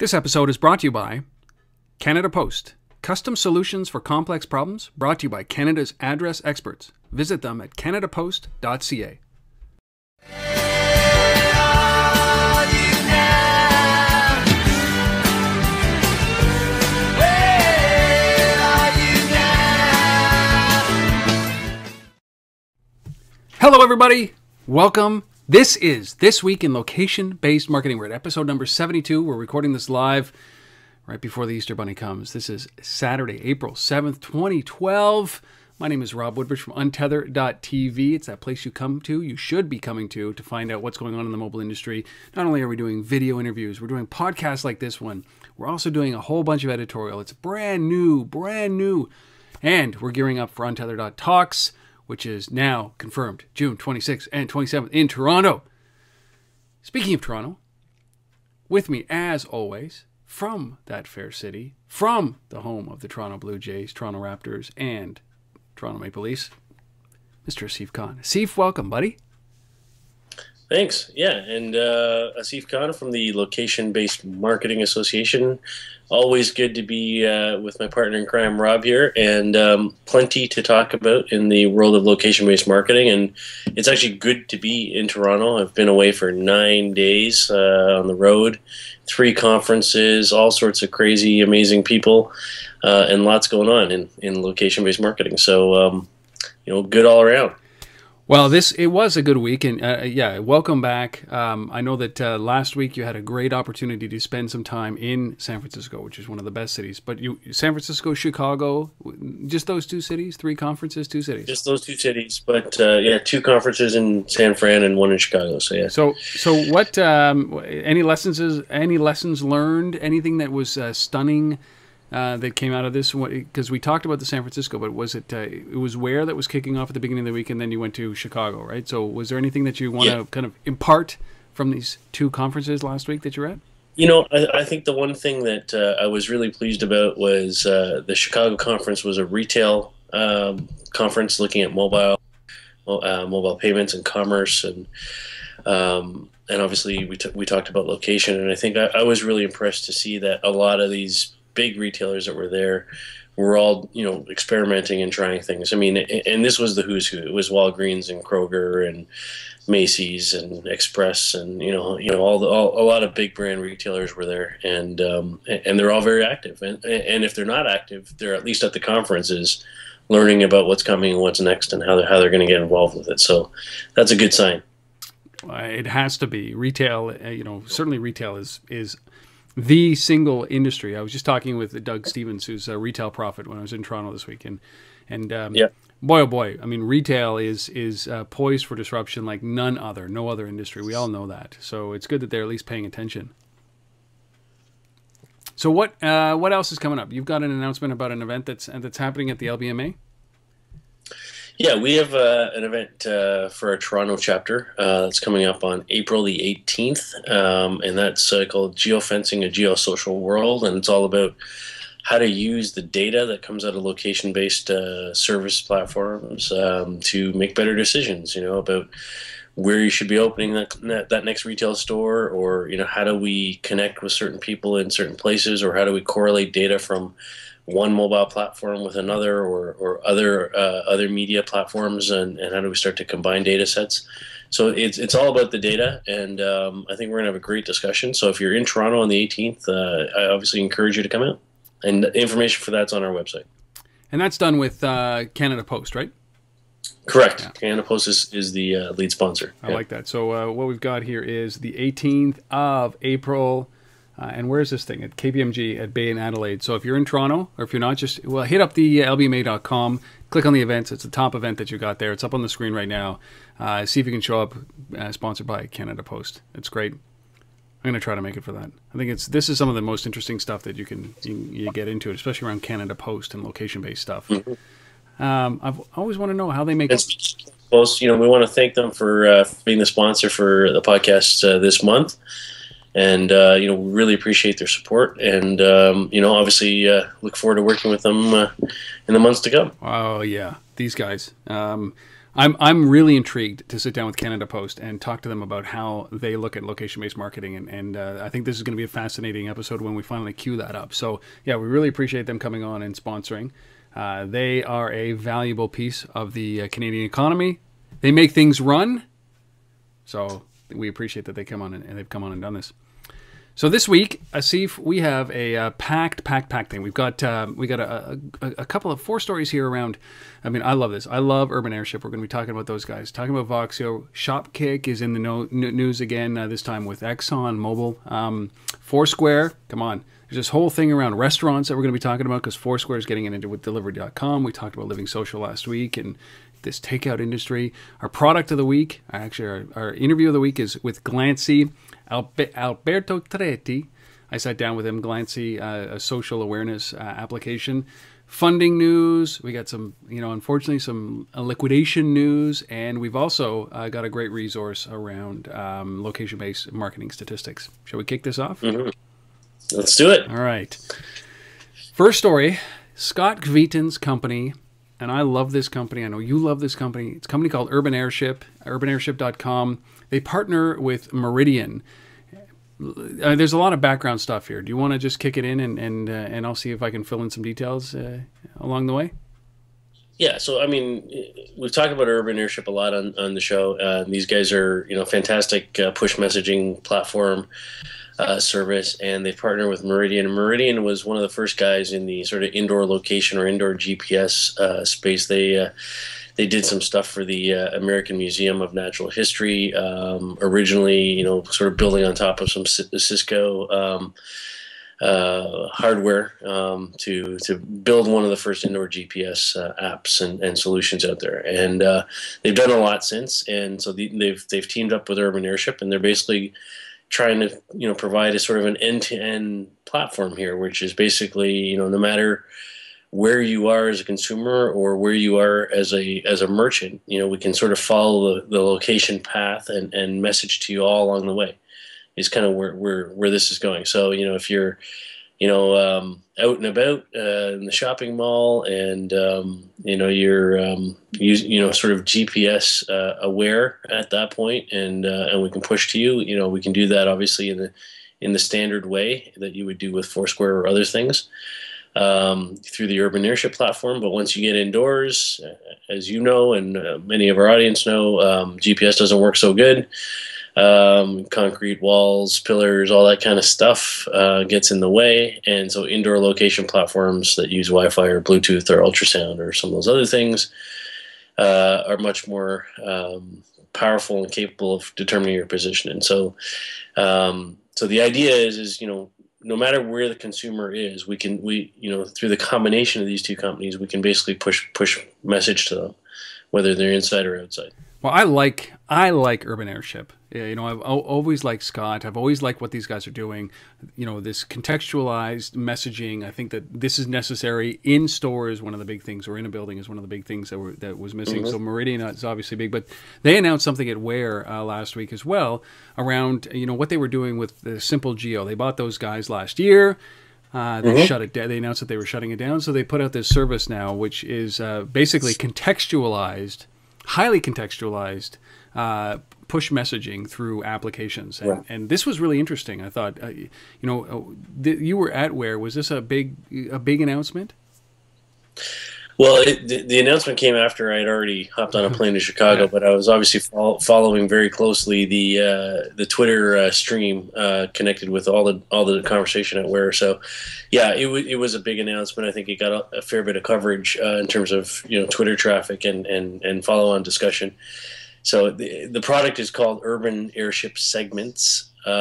This episode is brought to you by Canada Post. Custom solutions for complex problems, brought to you by Canada's address experts. Visit them at canadapost.ca. Hello everybody, welcome. This is This Week in Location-Based Marketing. We're at episode number 72. We're recording this live right before the Easter Bunny comes. This is Saturday, April 7th, 2012. My name is Rob Woodbridge from Untethered.tv. It's that place you come to, you should be coming to find out what's going on in the mobile industry. Not only are we doing video interviews, we're doing podcasts like this one. We're also doing a whole bunch of editorial. It's brand new. And we're gearing up for Untethered.talks, which is now confirmed, June 26th and 27th in Toronto. Speaking of Toronto, with me, as always, from that fair city, from the home of the Toronto Blue Jays, Toronto Raptors, and Toronto Maple Leafs, Mr. Asif Khan. Asif, welcome, buddy. Thanks. Yeah, and Asif Khan from the Location-Based Marketing Association. Always good to be with my partner in crime, Rob, here, and plenty to talk about in the world of location-based marketing. And it's actually good to be in Toronto. I've been away for 9 days on the road, 3 conferences, all sorts of crazy, amazing people, and lots going on in location-based marketing. So, good all around. Well, it was a good week, and yeah, welcome back. I know that last week you had a great opportunity to spend some time in San Francisco, which is one of the best cities. But San Francisco, Chicago, just those 2 cities, 3 conferences, 2 cities. Just those 2 cities, but yeah, 2 conferences in San Fran and 1 in Chicago. So yeah. So what? Any lessons learned? Anything that was stunning? That came out of this, because we talked about the San Francisco, but was it was Where that was kicking off at the beginning of the week, and then you went to Chicago, right? So was there anything that you want to kind of impart from these 2 conferences last week that you were at? I think the one thing that I was really pleased about was the Chicago conference was a retail conference looking at mobile payments and commerce, and obviously we talked about location, and I think I was really impressed to see that a lot of these big retailers that were there were all, experimenting and trying things. I mean, and this was the who's who. It was Walgreens and Kroger and Macy's and Express and a lot of big brand retailers were there, and they're all very active. And if they're not active, they're at least at the conferences learning about what's coming and what's next and how they're going to get involved with it. So that's a good sign. It has to be. Retail, certainly retail is the single industry. I was just talking with Doug Stevens, who's a retail prophet, when I was in Toronto this weekend, and boy, oh boy, I mean, retail is poised for disruption like no other industry. We all know that. So it's good that they're at least paying attention. So what else is coming up? You've got an announcement about an event that's happening at the LBMA. Yeah, we have an event for our Toronto chapter that's coming up on April the 18th, and that's called Geofencing a Geosocial World, and it's all about how to use the data that comes out of location-based service platforms to make better decisions, about where you should be opening that next retail store, or how do we connect with certain people in certain places, or how do we correlate data from one mobile platform with another, or other media platforms, and how do we start to combine data sets? So it's all about the data, and I think we're going to have a great discussion. So if you're in Toronto on the 18th, I obviously encourage you to come out. And information for that's on our website. And that's done with Canada Post, right? Correct. Yeah. Canada Post is the lead sponsor. I like that. So what we've got here is the 18th of April. And where's this thing? At KPMG at Bay and Adelaide. So if you're in Toronto, or if you're not, just hit up the lbma.com, click on the events. It's the top event that you got there. It's up on the screen right now. See if you can show up. Sponsored by Canada Post. It's great. I'm going to try to make it for that. I think this is some of the most interesting stuff that you get into, especially around Canada Post and location-based stuff. Mm-hmm. I've always want to know how they make it. Post, we want to thank them for being the sponsor for the podcast this month. And, we really appreciate their support, and, obviously look forward to working with them in the months to come. Oh, yeah. These guys. I'm really intrigued to sit down with Canada Post and talk to them about how they look at location-based marketing, and I think this is going to be a fascinating episode when we finally queue that up. So yeah, we really appreciate them coming on and sponsoring. They are a valuable piece of the Canadian economy. They make things run, so we appreciate that they come on and they've come on and done this. So this week, Asif, we have a packed thing. We've got a couple of 4 stories here around. I mean, I love this. I love UrbanAirship. We're going to be talking about those guys. Talking about Voxeo. Shopkick is in the news again. This time with ExxonMobil. Foursquare. Come on. There's this whole thing around restaurants that we're going to be talking about because Foursquare is getting into with Delivery.com. We talked about Living Social last week and this takeout industry. Our product of the week, actually our interview of the week is with Glancee. Alberto Tretti. I sat down with him. Glancee, a social awareness application. Funding news. We got some, unfortunately, some liquidation news, and we've also got a great resource around location-based marketing statistics. Shall we kick this off? Mm-hmm. Let's do it. All right. First story: Scott Kveton's company, and I love this company. I know you love this company. It's a company called UrbanAirship. UrbanAirship.com. They partner with Meridian. There's a lot of background stuff here. Do you want to just kick it in and I'll see if I can fill in some details along the way? Yeah, so I mean, we've talked about UrbanAirship a lot on the show. These guys are fantastic push messaging platform service, and they partner with Meridian. Meridian was one of the first guys in the sort of indoor location or indoor GPS space. They did some stuff for the American Museum of Natural History, originally, sort of building on top of some Cisco hardware to build one of the first indoor GPS apps and solutions out there. And they've done a lot since, and so they've teamed up with UrbanAirship, and they're basically trying to provide a sort of an end-to-end platform here, which is basically no matter where you are as a consumer or where you are as a merchant, we can sort of follow the location path and message to you all along the way. Is kind of where this is going. So if you're out and about in the shopping mall and you're sort of GPS aware at that point, and we can push to you. We can do that obviously in the standard way that you would do with Foursquare or other things. Through the UrbanAirship platform. But once you get indoors, as you know, and many of our audience know, GPS doesn't work so good. Concrete walls, pillars, all that kind of stuff gets in the way. And so indoor location platforms that use Wi-Fi or Bluetooth or ultrasound or some of those other things are much more powerful and capable of determining your position. And so the idea is no matter where the consumer is, we through the combination of these two companies, we can basically push message to them, whether they're inside or outside. Well, I like UrbanAirship. I've always liked Scott. I've always liked what these guys are doing. This contextualized messaging. I think that this is necessary in stores. One of the big things, or in a building, is one of the big things that was missing. Mm-hmm. So Meridian is obviously big, but they announced something at Where last week as well around what they were doing with the Simple Geo. They bought those guys last year. They shut it down. They announced that they were shutting it down. So they put out this service now, which is basically contextualized. Highly contextualized push messaging through applications, and this was really interesting. I thought, you were at Where. Was this a big announcement? Well, the announcement came after I'd already hopped on a plane to Chicago, but I was obviously following very closely the Twitter stream connected with all the conversation at Where. So, yeah, it was a big announcement. I think it got a fair bit of coverage in terms of Twitter traffic and follow-on discussion. So the product is called UrbanAirship Segments, this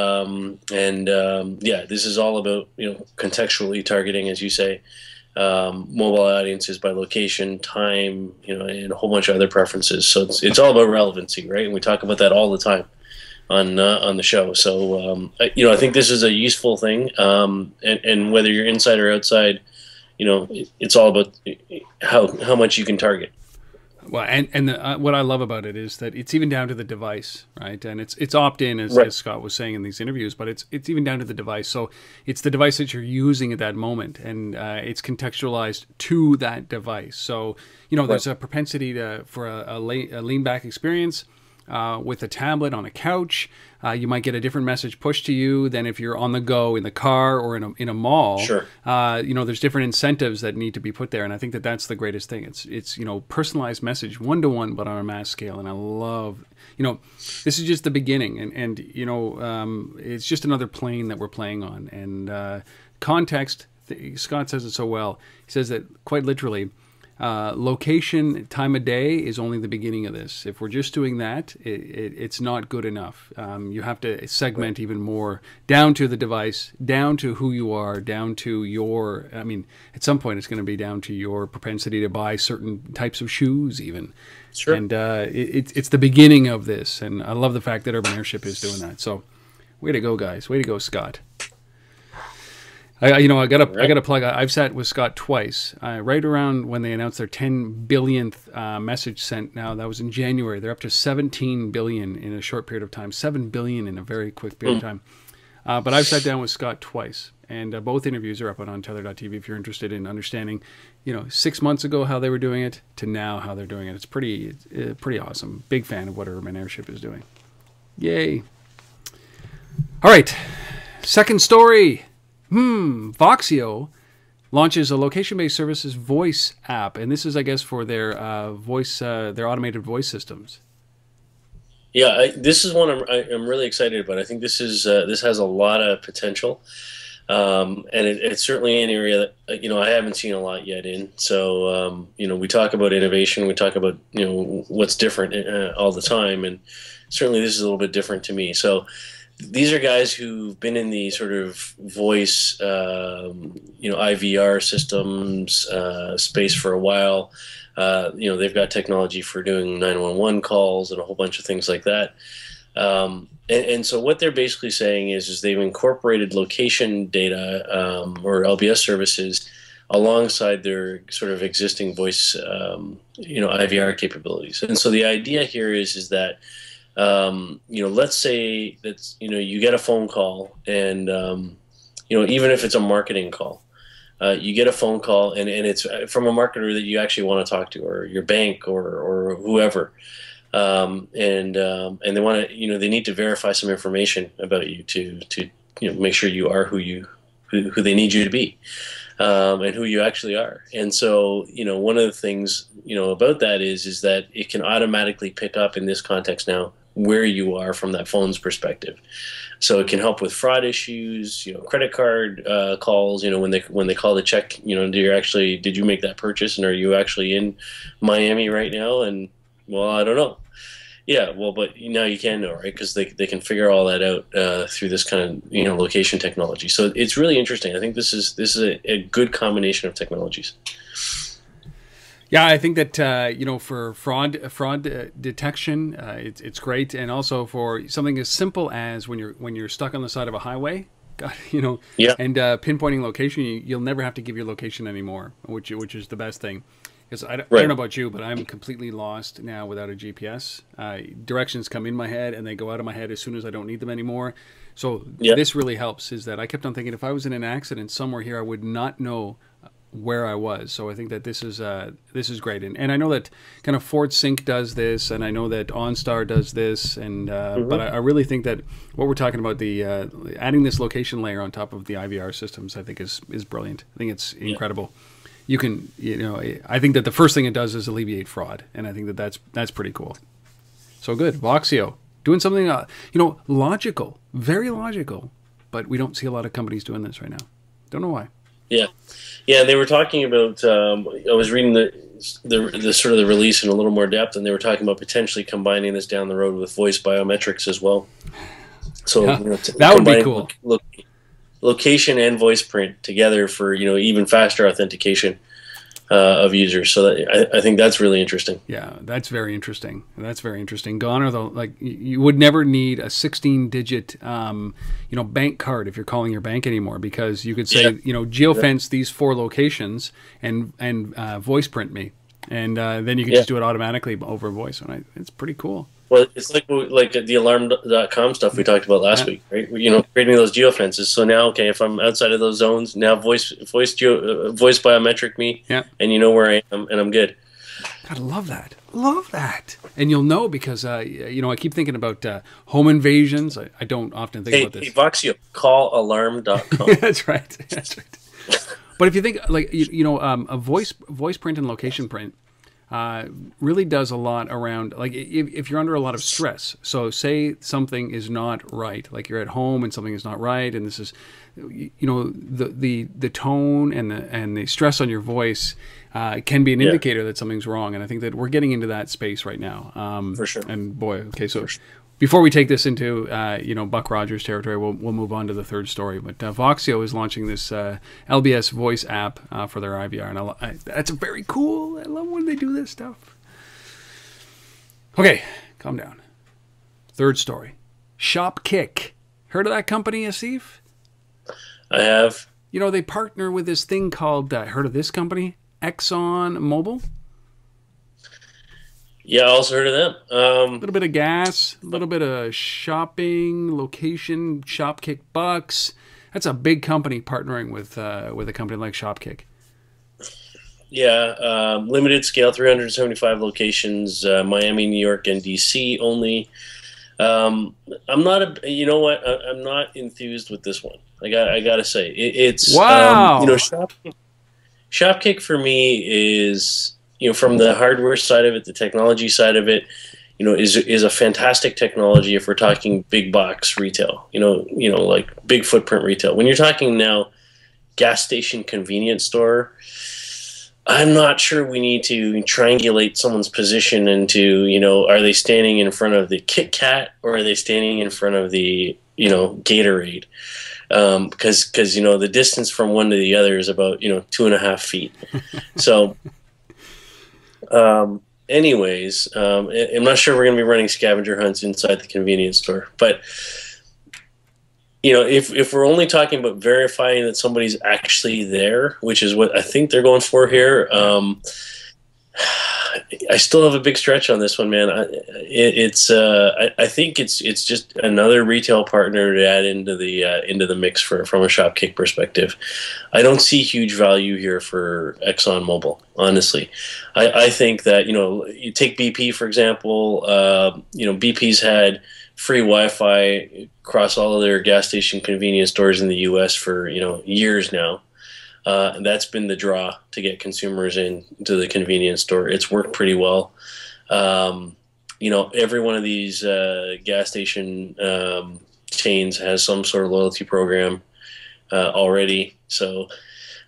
is all about contextually targeting, as you say. Mobile audiences by location, time, and a whole bunch of other preferences. So it's all about relevancy, right? And we talk about that all the time on the show. So I think this is a useful thing. And whether you're inside or outside, it's all about how much you can target. Well, what I love about it is that it's even down to the device, right? And it's opt-in, as Scott was saying in these interviews, but it's even down to the device. So it's the device that you're using at that moment, and it's contextualized to that device. So there's a propensity for a lean back experience. With a tablet on a couch, you might get a different message pushed to you than if you're on the go in the car or in a mall. Sure. There's different incentives that need to be put there, and I think that that's the greatest thing. It's personalized message, one-to-one, but on a mass scale. And I love, this is just the beginning, and it's just another plane that we're playing on. And context, Scott says it so well. He says that quite literally. Location, time of day is only the beginning of this. If we're just doing that, it's not good enough. You have to segment even more down to the device, down to who you are, down to your, at some point it's going to be down to your propensity to buy certain types of shoes even. Sure. And it's the beginning of this. And I love the fact that Urban Airship is doing that. So way to go, guys. Way to go, Scott. I gotta plug. I've sat with Scott twice, right around when they announced their 10 billionth message sent. Now that was in January. They're up to 17 billion in a short period of time. 7 billion in a very quick period of time. But I've sat down with Scott twice, and both interviews are up on Untitled.tv if you're interested in understanding, 6 months ago how they were doing it to now how they're doing it. It's pretty awesome. Big fan of what Urban Airship is doing. Yay! All right, second story. Voxeo launches a location-based services voice app, and this is, I guess, for their their automated voice systems. Yeah, this is one I'm really excited about. I think this has a lot of potential, and it's certainly an area that I haven't seen a lot yet in. So we talk about innovation, we talk about what's different all the time, and certainly this is a little bit different to me. So. These are guys who've been in the sort of voice, IVR systems space for a while. They've got technology for doing 911 calls and a whole bunch of things like that. And so what they're basically saying is they've incorporated location data or LBS services alongside their sort of existing voice, IVR capabilities. And so the idea here is that. Let's say that, you get a phone call and, even if it's a marketing call, you get a phone call and it's from a marketer that you actually want to talk to, or your bank or whoever. And they want to, they need to verify some information about you to make sure you are who they need you to be, and who you actually are. And so, one of the things, about that is that it can automatically pick up in this context now where you are from that phone's perspective. So it can help with fraud issues, credit card calls, when they call to check, did you make that purchase, and are you actually in Miami right now? And well, I don't know. Yeah, well, but now you can know, right? Because they can figure all that out through this kind of location technology. So it's really interesting. I think this is a good combination of technologies. Yeah, I think that for fraud detection, it's great, and also for something as simple as when you're stuck on the side of a highway, yeah. and pinpointing location, you'll never have to give your location anymore, which is the best thing. Because I don't know about you, but I'm completely lost now without a GPS. Directions come in my head and they go out of my head as soon as I don't need them anymore. So This really helps. Is that I kept on thinking if I was in an accident somewhere here, I would not know where I was. So I think that this is great, and I know that kind of Fort Sync does this, and I know that OnStar does this, and but I really think that what we're talking about, the adding this location layer on top of the IVR systems, I think is brilliant. I think it's incredible. You can, I think that the first thing it does is alleviate fraud, and I think that that's pretty cool. So good, Voxeo doing something logical, very logical, but we don't see a lot of companies doing this right now. Don't know why. Yeah, they were talking about. I was reading the sort of the release in a little more depth, and they were talking about potentially combining this down the road with voice biometrics as well. So that would be cool. Location and voice print together for even faster authentication of users. So I think that's really interesting. Yeah, that's very interesting. That's very interesting. Gone are the you would never need a 16-digit bank card if you're calling your bank anymore, because you could say geofence these 4 locations and voice print me, and then you can just do it automatically over voice, and it's pretty cool. Well, it's like the alarm.com stuff we talked about last week, right? Creating those geofences. So now, okay, if I'm outside of those zones, now voice biometric me, and you know where I am, and I'm good. God, I love that. Love that. And you'll know because, I keep thinking about home invasions. I don't often think about this. Hey, Voxeo, call alarm.com. That's right. That's right. But if you think, like, a voice print and location print really does a lot around, like, if you're under a lot of stress. So say something is not right, like you're at home and something is not right, and this is, the tone and the stress on your voice can be an indicator that something's wrong. And I think that we're getting into that space right now. For sure. And boy, okay, so before we take this into Buck Rogers territory, we'll move on to the third story. But Voxeo is launching this LBS voice app for their IVR, and that's very cool. I love when they do this stuff. Okay, calm down. Third story, Shopkick. Heard of that company, Asif? I have. They partner with this thing called, heard of this company? ExxonMobil? Yeah, I also heard of them. A little bit of gas, a little bit of shopping, location, Shopkick bucks. That's a big company partnering with a company like Shopkick. Yeah, limited scale, 375 locations, Miami, New York, and DC only. I'm not I'm not enthused with this one. I gotta say, it's wow. Shopkick for me is, from the hardware side of it, the technology side of it, is a fantastic technology if we're talking big box retail, like big footprint retail. When you're talking now gas station convenience store, I'm not sure we need to triangulate someone's position into, are they standing in front of the Kit Kat or are they standing in front of the, Gatorade? Because the distance from one to the other is about 2.5 feet. So, anyways, I'm not sure we're going to be running scavenger hunts inside the convenience store, but if we're only talking about verifying that somebody's actually there, which is what I think they're going for here, I still have a big stretch on this one, man. I think it's just another retail partner to add into the mix from a Shopkick perspective. I don't see huge value here for ExxonMobil, honestly. I think that you take BP for example. BP's had free Wi-Fi across all of their gas station convenience stores in the U.S. for years now. And that's been the draw to get consumers into the convenience store. It's worked pretty well. Every one of these gas station chains has some sort of loyalty program already. So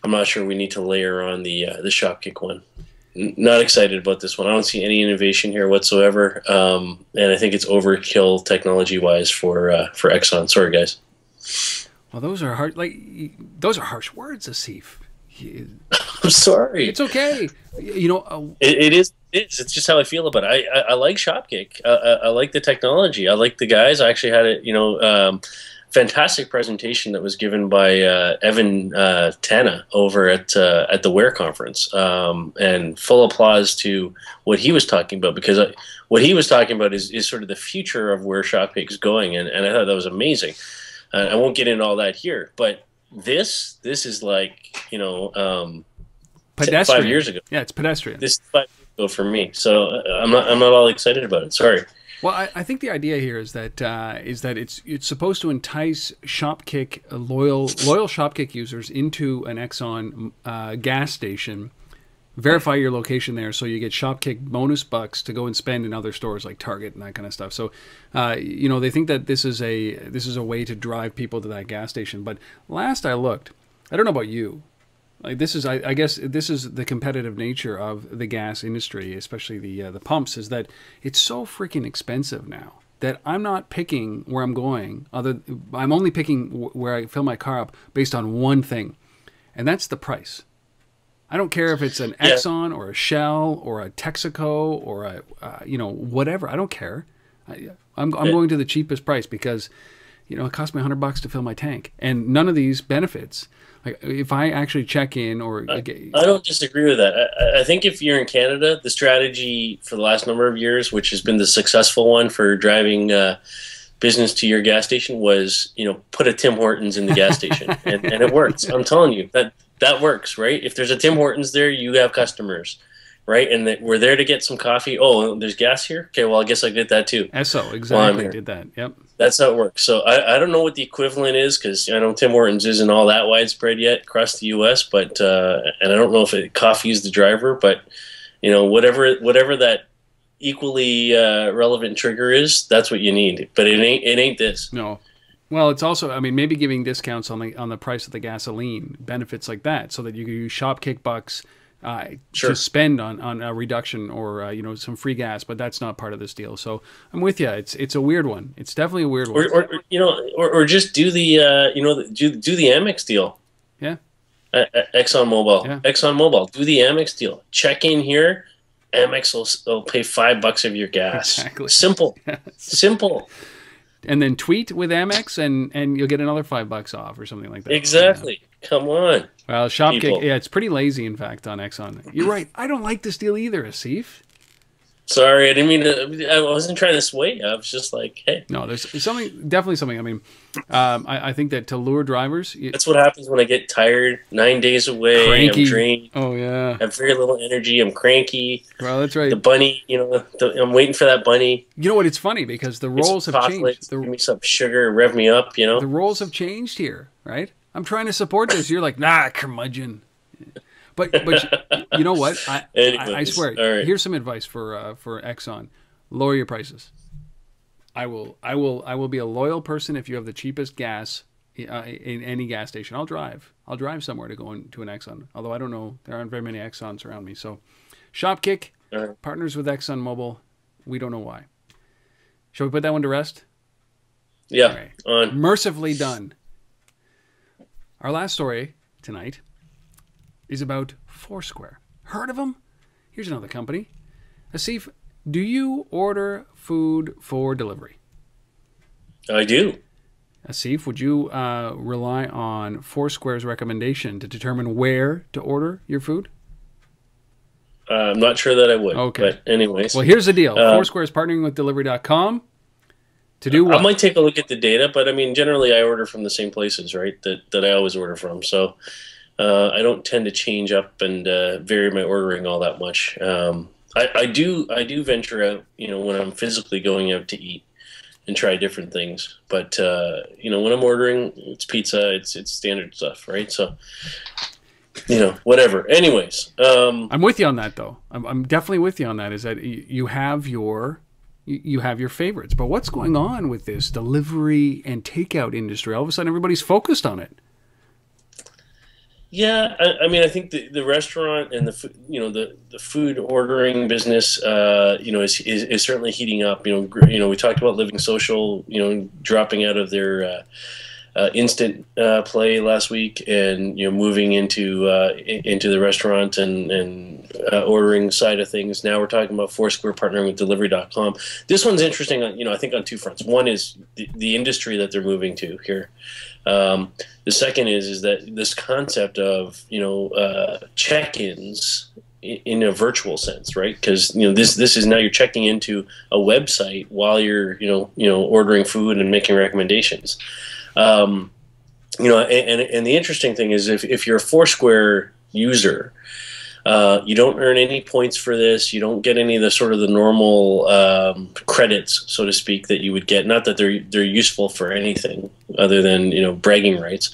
I'm not sure we need to layer on the Shopkick one. Not excited about this one. I don't see any innovation here whatsoever. And I think it's overkill technology-wise for Exxon. Sorry, guys. Well, those are hard. Those are harsh words, Asif. I'm sorry. It's okay. It is. It's just how I feel about it. I like Shopkick. I like the technology. I like the guys. I actually had a fantastic presentation that was given by Evan Tana over at the Wear conference, and full applause to what he was talking about, because what he was talking about is sort of the future of where Shopkick is going, and I thought that was amazing. I won't get into all that here, but this is like, pedestrian. 5 years ago. Yeah, it's pedestrian. This is 5 years ago for me, so I'm not all excited about it. Sorry. Well, I think the idea here is that it's supposed to entice Shopkick loyal Shopkick users into an Exxon gas station. Verify your location there, so you get Shopkick bonus bucks to go and spend in other stores like Target and that kind of stuff. So, they think that this is a way to drive people to that gas station. But last I looked, I don't know about you, like this is I guess this is the competitive nature of the gas industry, especially the pumps, is that it's so freaking expensive now that I'm not picking where I'm going. I'm only picking where I fill my car up based on one thing, and that's the price. I don't care if it's an Exxon or a Shell or a Texaco or a whatever. I don't care. I'm going to the cheapest price because it cost me $100 to fill my tank, and none of these benefits. Like if I actually check in, or I don't disagree with that. I think if you're in Canada, the strategy for the last number of years, which has been the successful one for driving business to your gas station, was put a Tim Hortons in the gas station, and it works. I'm telling you that works, right? If there's a Tim Hortons there, you have customers, right? And we're there to get some coffee. Oh, there's gas here. Okay, well I guess I get that too. Esso exactly did that. Yep. That's how it works. So I don't know what the equivalent is, because I know Tim Hortons isn't all that widespread yet across the U.S. But and I don't know if coffee is the driver, but whatever that equally relevant trigger is, that's what you need. But it ain't this. No. Well, it's also, maybe giving discounts on the price of the gasoline, benefits like that, so that you can use Shopkick bucks to spend on a reduction, or some free gas, but that's not part of this deal. So I'm with you. It's a weird one. It's definitely a weird one. Or just do the do the Amex deal. Yeah. ExxonMobil. Yeah. ExxonMobil. Do the Amex deal. Check in here. Amex will pay $5 of your gas. Exactly. Simple. Simple. And then tweet with Amex, and you'll get another $5 off or something like that. Exactly. Come on. Well, Shopkick, it's pretty lazy, in fact, on Exxon. You're right. I don't like this deal either, Asif. Sorry, I didn't mean to. I wasn't trying to sway you. I was just like, hey. No, there's definitely something. I think that to lure drivers. That's what happens when I get tired. 9 days away. Cranky. I'm drained. Oh, yeah. I have very little energy. I'm cranky. Well, that's right. The bunny, I'm waiting for that bunny. You know what? It's funny because the roles have changed. Give me some sugar, rev me up, The roles have changed here, right? I'm trying to support this. You're like, nah, curmudgeon. But you know what? I swear. Right. Here's some advice for Exxon: lower your prices. I will be a loyal person if you have the cheapest gas in any gas station. I'll drive somewhere to go into an Exxon. Although I don't know, there aren't very many Exxons around me. So, Shopkick partners with ExxonMobil. We don't know why. Shall we put that one to rest? Yeah. Okay. Mercifully done. Our last story tonight is about Foursquare. Heard of them? Here's another company. Asif, do you order food for delivery? I do. Asif, would you rely on Foursquare's recommendation to determine where to order your food? I'm not sure that I would. Okay. But anyways. Well, here's the deal. Foursquare is partnering with delivery.com to do what? I might take a look at the data, but generally I order from the same places, right, that I always order from. So I don't tend to change up and vary my ordering all that much. I do venture out, when I'm physically going out to eat and try different things. But when I'm ordering, it's pizza, it's standard stuff, right? So whatever. Anyways, I'm with you on that, though. I'm definitely with you on that. Is that you have your favorites, but what's going on with this delivery and takeout industry? All of a sudden, everybody's focused on it. Yeah, I think the restaurant and the food ordering business, is certainly heating up. We talked about Living Social, dropping out of their instant play last week, and moving into the restaurant and ordering side of things. Now we're talking about Foursquare partnering with delivery.com. This one's interesting on, I think on two fronts. One is the industry that they're moving to here. The second is that this concept of check-ins in a virtual sense, right? Because this is now you're checking into a website while you're ordering food and making recommendations. And the interesting thing is if you're a Foursquare user, you don't earn any points for this. You don't get any of the sort of the normal credits, so to speak, that you would get. Not that they're useful for anything other than bragging rights.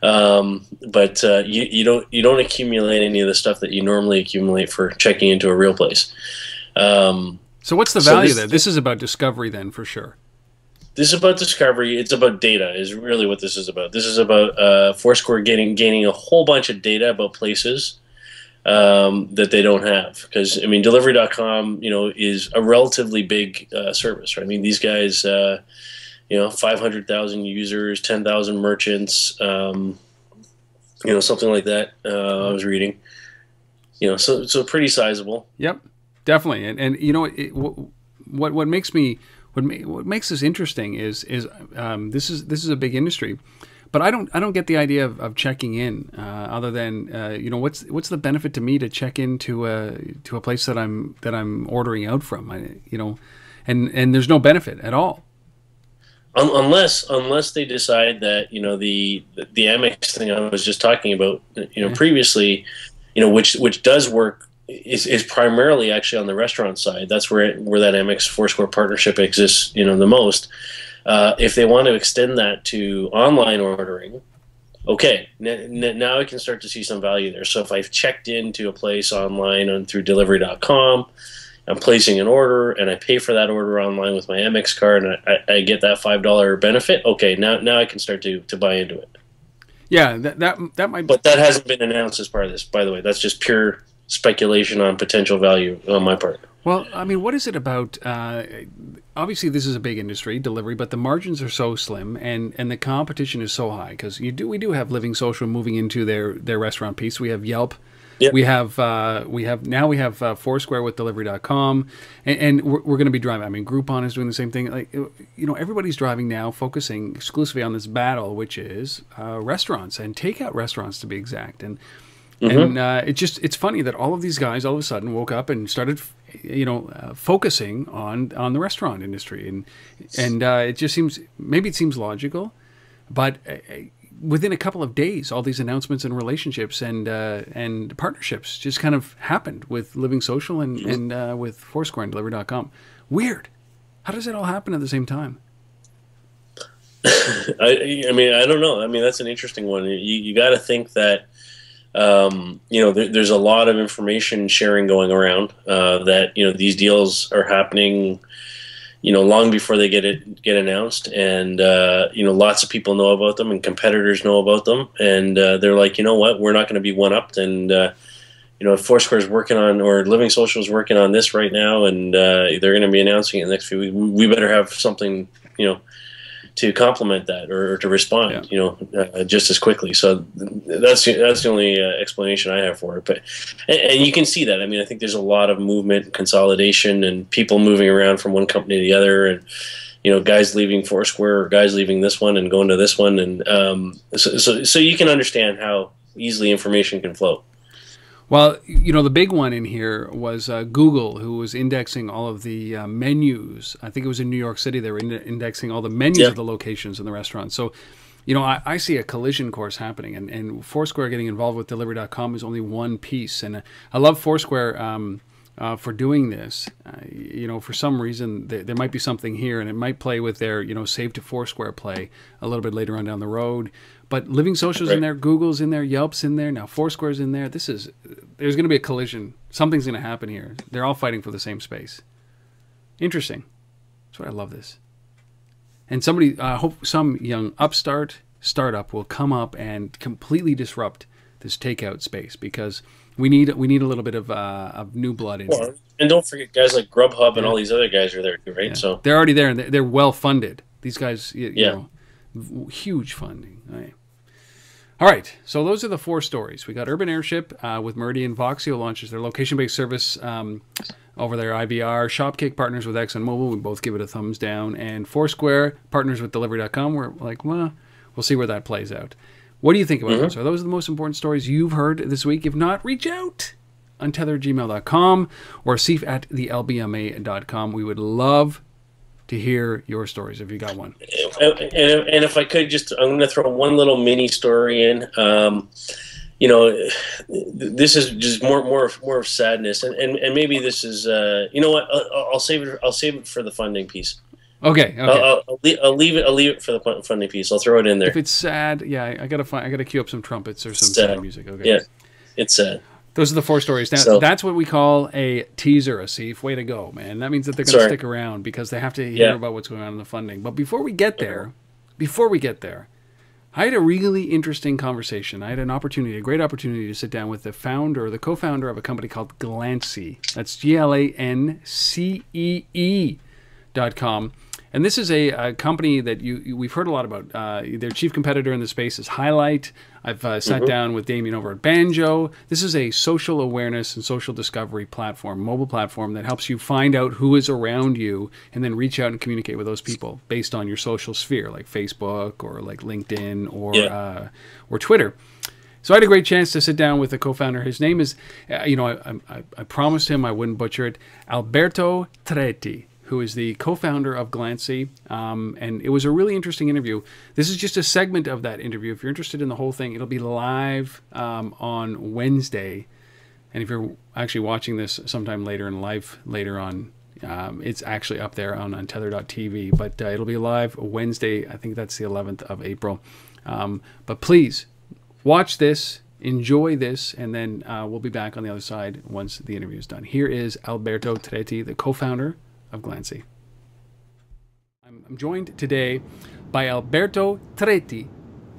But you don't accumulate any of the stuff that you normally accumulate for checking into a real place. So what's the value there? This is about discovery then, for sure. This is about discovery. It's about data is really what this is about. This is about Foursquare gaining a whole bunch of data about places that they don't have. Because, delivery.com, is a relatively big service, right? These guys, 500,000 users, 10,000 merchants, something like that. I was reading, so pretty sizable. Yep, definitely. And what makes me what makes this interesting is this is a big industry, but I don't get the idea of checking in other than what's the benefit to me to check into a place that I'm ordering out from, and there's no benefit at all. Unless they decide that the Amex thing I was just talking about previously, which does work is primarily actually on the restaurant side. That's where that Amex Foursquare partnership exists the most. If they want to extend that to online ordering, okay, now I can start to see some value there. So if I've checked into a place online through delivery.com, I'm placing an order and I pay for that order online with my Amex card, and I get that $5 benefit. Okay, now I can start to buy into it. Yeah, that might. But that hasn't been announced as part of this, by the way. That's just pure speculation on potential value on my part. Well, I mean, what is it about? Obviously, this is a big industry, delivery, but the margins are so slim, and the competition is so high because we do have Living Social moving into their restaurant piece. We have Yelp. Yep. We have Foursquare with delivery.com, and we're going to be driving. I mean, Groupon is doing the same thing. Like, everybody's driving now, focusing exclusively on this battle, which is restaurants and takeout restaurants, to be exact. And it's funny that all of these guys all of a sudden woke up and started focusing on the restaurant industry, and it just seems logical, but within a couple of days, all these announcements and relationships and partnerships just kind of happened with Living Social and with Foursquare and Delivery.com. Weird. How does it all happen at the same time? I mean, I don't know. I mean, that's an interesting one. You got to think that there's a lot of information sharing going around that these deals are happening long before they get announced, and lots of people know about them and competitors know about them, and they're like, you know what, we're not going to be one-upped, and if Foursquare is working on, or Living Social is working on this right now, and they're going to be announcing it in the next few weeks, we better have something to complement that or to respond, just as quickly. So that's the only explanation I have for it. But and you can see that. I mean, I think there's a lot of movement, consolidation, and people moving around from one company to the other, and guys leaving Foursquare or guys leaving this one and going to this one, and so you can understand how easily information can flow. Well, the big one in here was Google, who was indexing all of the menus. I think it was in New York City. They were indexing all the menus of the locations in the restaurants. So, I see a collision course happening, and Foursquare getting involved with Delivery.com is only one piece. And I love Foursquare for doing this. For some reason, there might be something here, and it might play with their, Save to Foursquare play a little bit later on down the road. But Living Social's in there, Google's in there, Yelp's in there, now Foursquare's in there. There's going to be a collision. Something's going to happen here. They're all fighting for the same space. Interesting. That's why I love this. And hope some young startup will come up and completely disrupt this takeout space, because we need a little bit of new blood in here. And don't forget, guys like Grubhub and all these other guys are there too, right? Yeah. So they're already there, and they're well funded. These guys, huge funding. All right, so those are the 4 stories. We got UrbanAirship with Meridian. Voxeo launches their location-based service over their IVR. Shopkick partners with ExxonMobil. We both give it a thumbs down. And Foursquare partners with Delivery.com. We're like, well, we'll see where that plays out. What do you think about those? Are those the most important stories you've heard this week? If not, reach out. untethered@gmail.com or sif@thelbma.com. We would love to hear your stories if you got one. And if I could, I'm going to throw one little mini story in. This is just more of sadness, and maybe this is what, I'll save it for the funding piece. Okay. I'll leave it for the funding piece. I'll throw it in there. If it's sad, yeah, I gotta cue up some trumpets or some sad music. Okay. Yeah, it's sad. Those are the 4 stories. Now, that's what we call a teaser, Asif. Way to go, man. That means that they're going to stick around because they have to hear about what's going on in the funding. But before we get there, I had a really interesting conversation. I had a great opportunity to sit down with the co-founder of a company called Glancee. That's GLANCEE.com. And this is a company that we've heard a lot about. Their chief competitor in the space is Highlight. I've sat down with Damien over at Banjo. This is a social awareness and social discovery platform, mobile platform that helps you find out who is around you and then reach out and communicate with those people based on your social sphere, like Facebook or like LinkedIn or Twitter. So I had a great chance to sit down with the co-founder. His name is, I promised him I wouldn't butcher it, Alberto Tretti, who is the co-founder of Glancee. And it was a really interesting interview. This is just a segment of that interview. If you're interested in the whole thing, it'll be live on Wednesday. And if you're actually watching this sometime later in live later on, it's actually up there on untether.tv. But it'll be live Wednesday. I think that's the 11th of April. But please watch this, enjoy this, and then we'll be back on the other side once the interview is done. Here is Alberto Tretti, the co-founder of Glancee. I'm joined today by Alberto Tretti.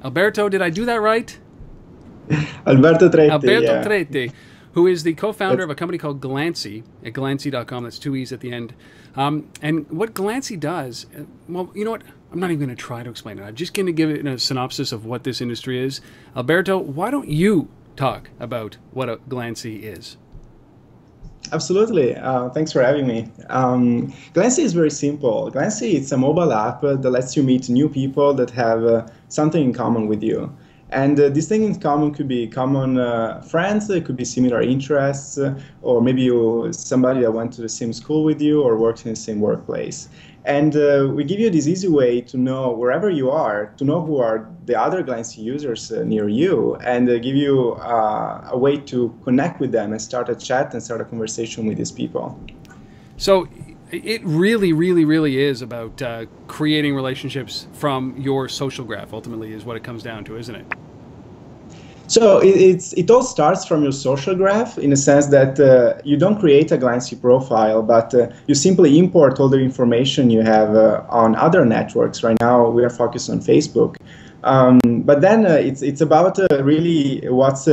Alberto, did I do that right? Alberto Tretti. Alberto Tretti, who is the co-founder of a company called Glancee at Glancee.com. That's 2 E's at the end. And what Glancee does, well, you know what? I'm not even going to try to explain it. I'm just going to give it a synopsis of what this industry is. Alberto, why don't you talk about what a Glancee is? Absolutely. Thanks for having me. Glancee is very simple. Glancee is a mobile app that lets you meet new people that have something in common with you. And this thing in common could be common friends, it could be similar interests, or maybe somebody that went to the same school with you or works in the same workplace. And we give you this easy way to know wherever you are, to know who are the other Glancee users near you, and give you a way to connect with them and start a chat and start a conversation with these people. So it really, really, really is about creating relationships from your social graph, ultimately, is what it comes down to, isn't it? So it all starts from your social graph in the sense that you don't create a Glancee profile, but you simply import all the information you have on other networks. Right now, we are focused on Facebook. But then it's about really what's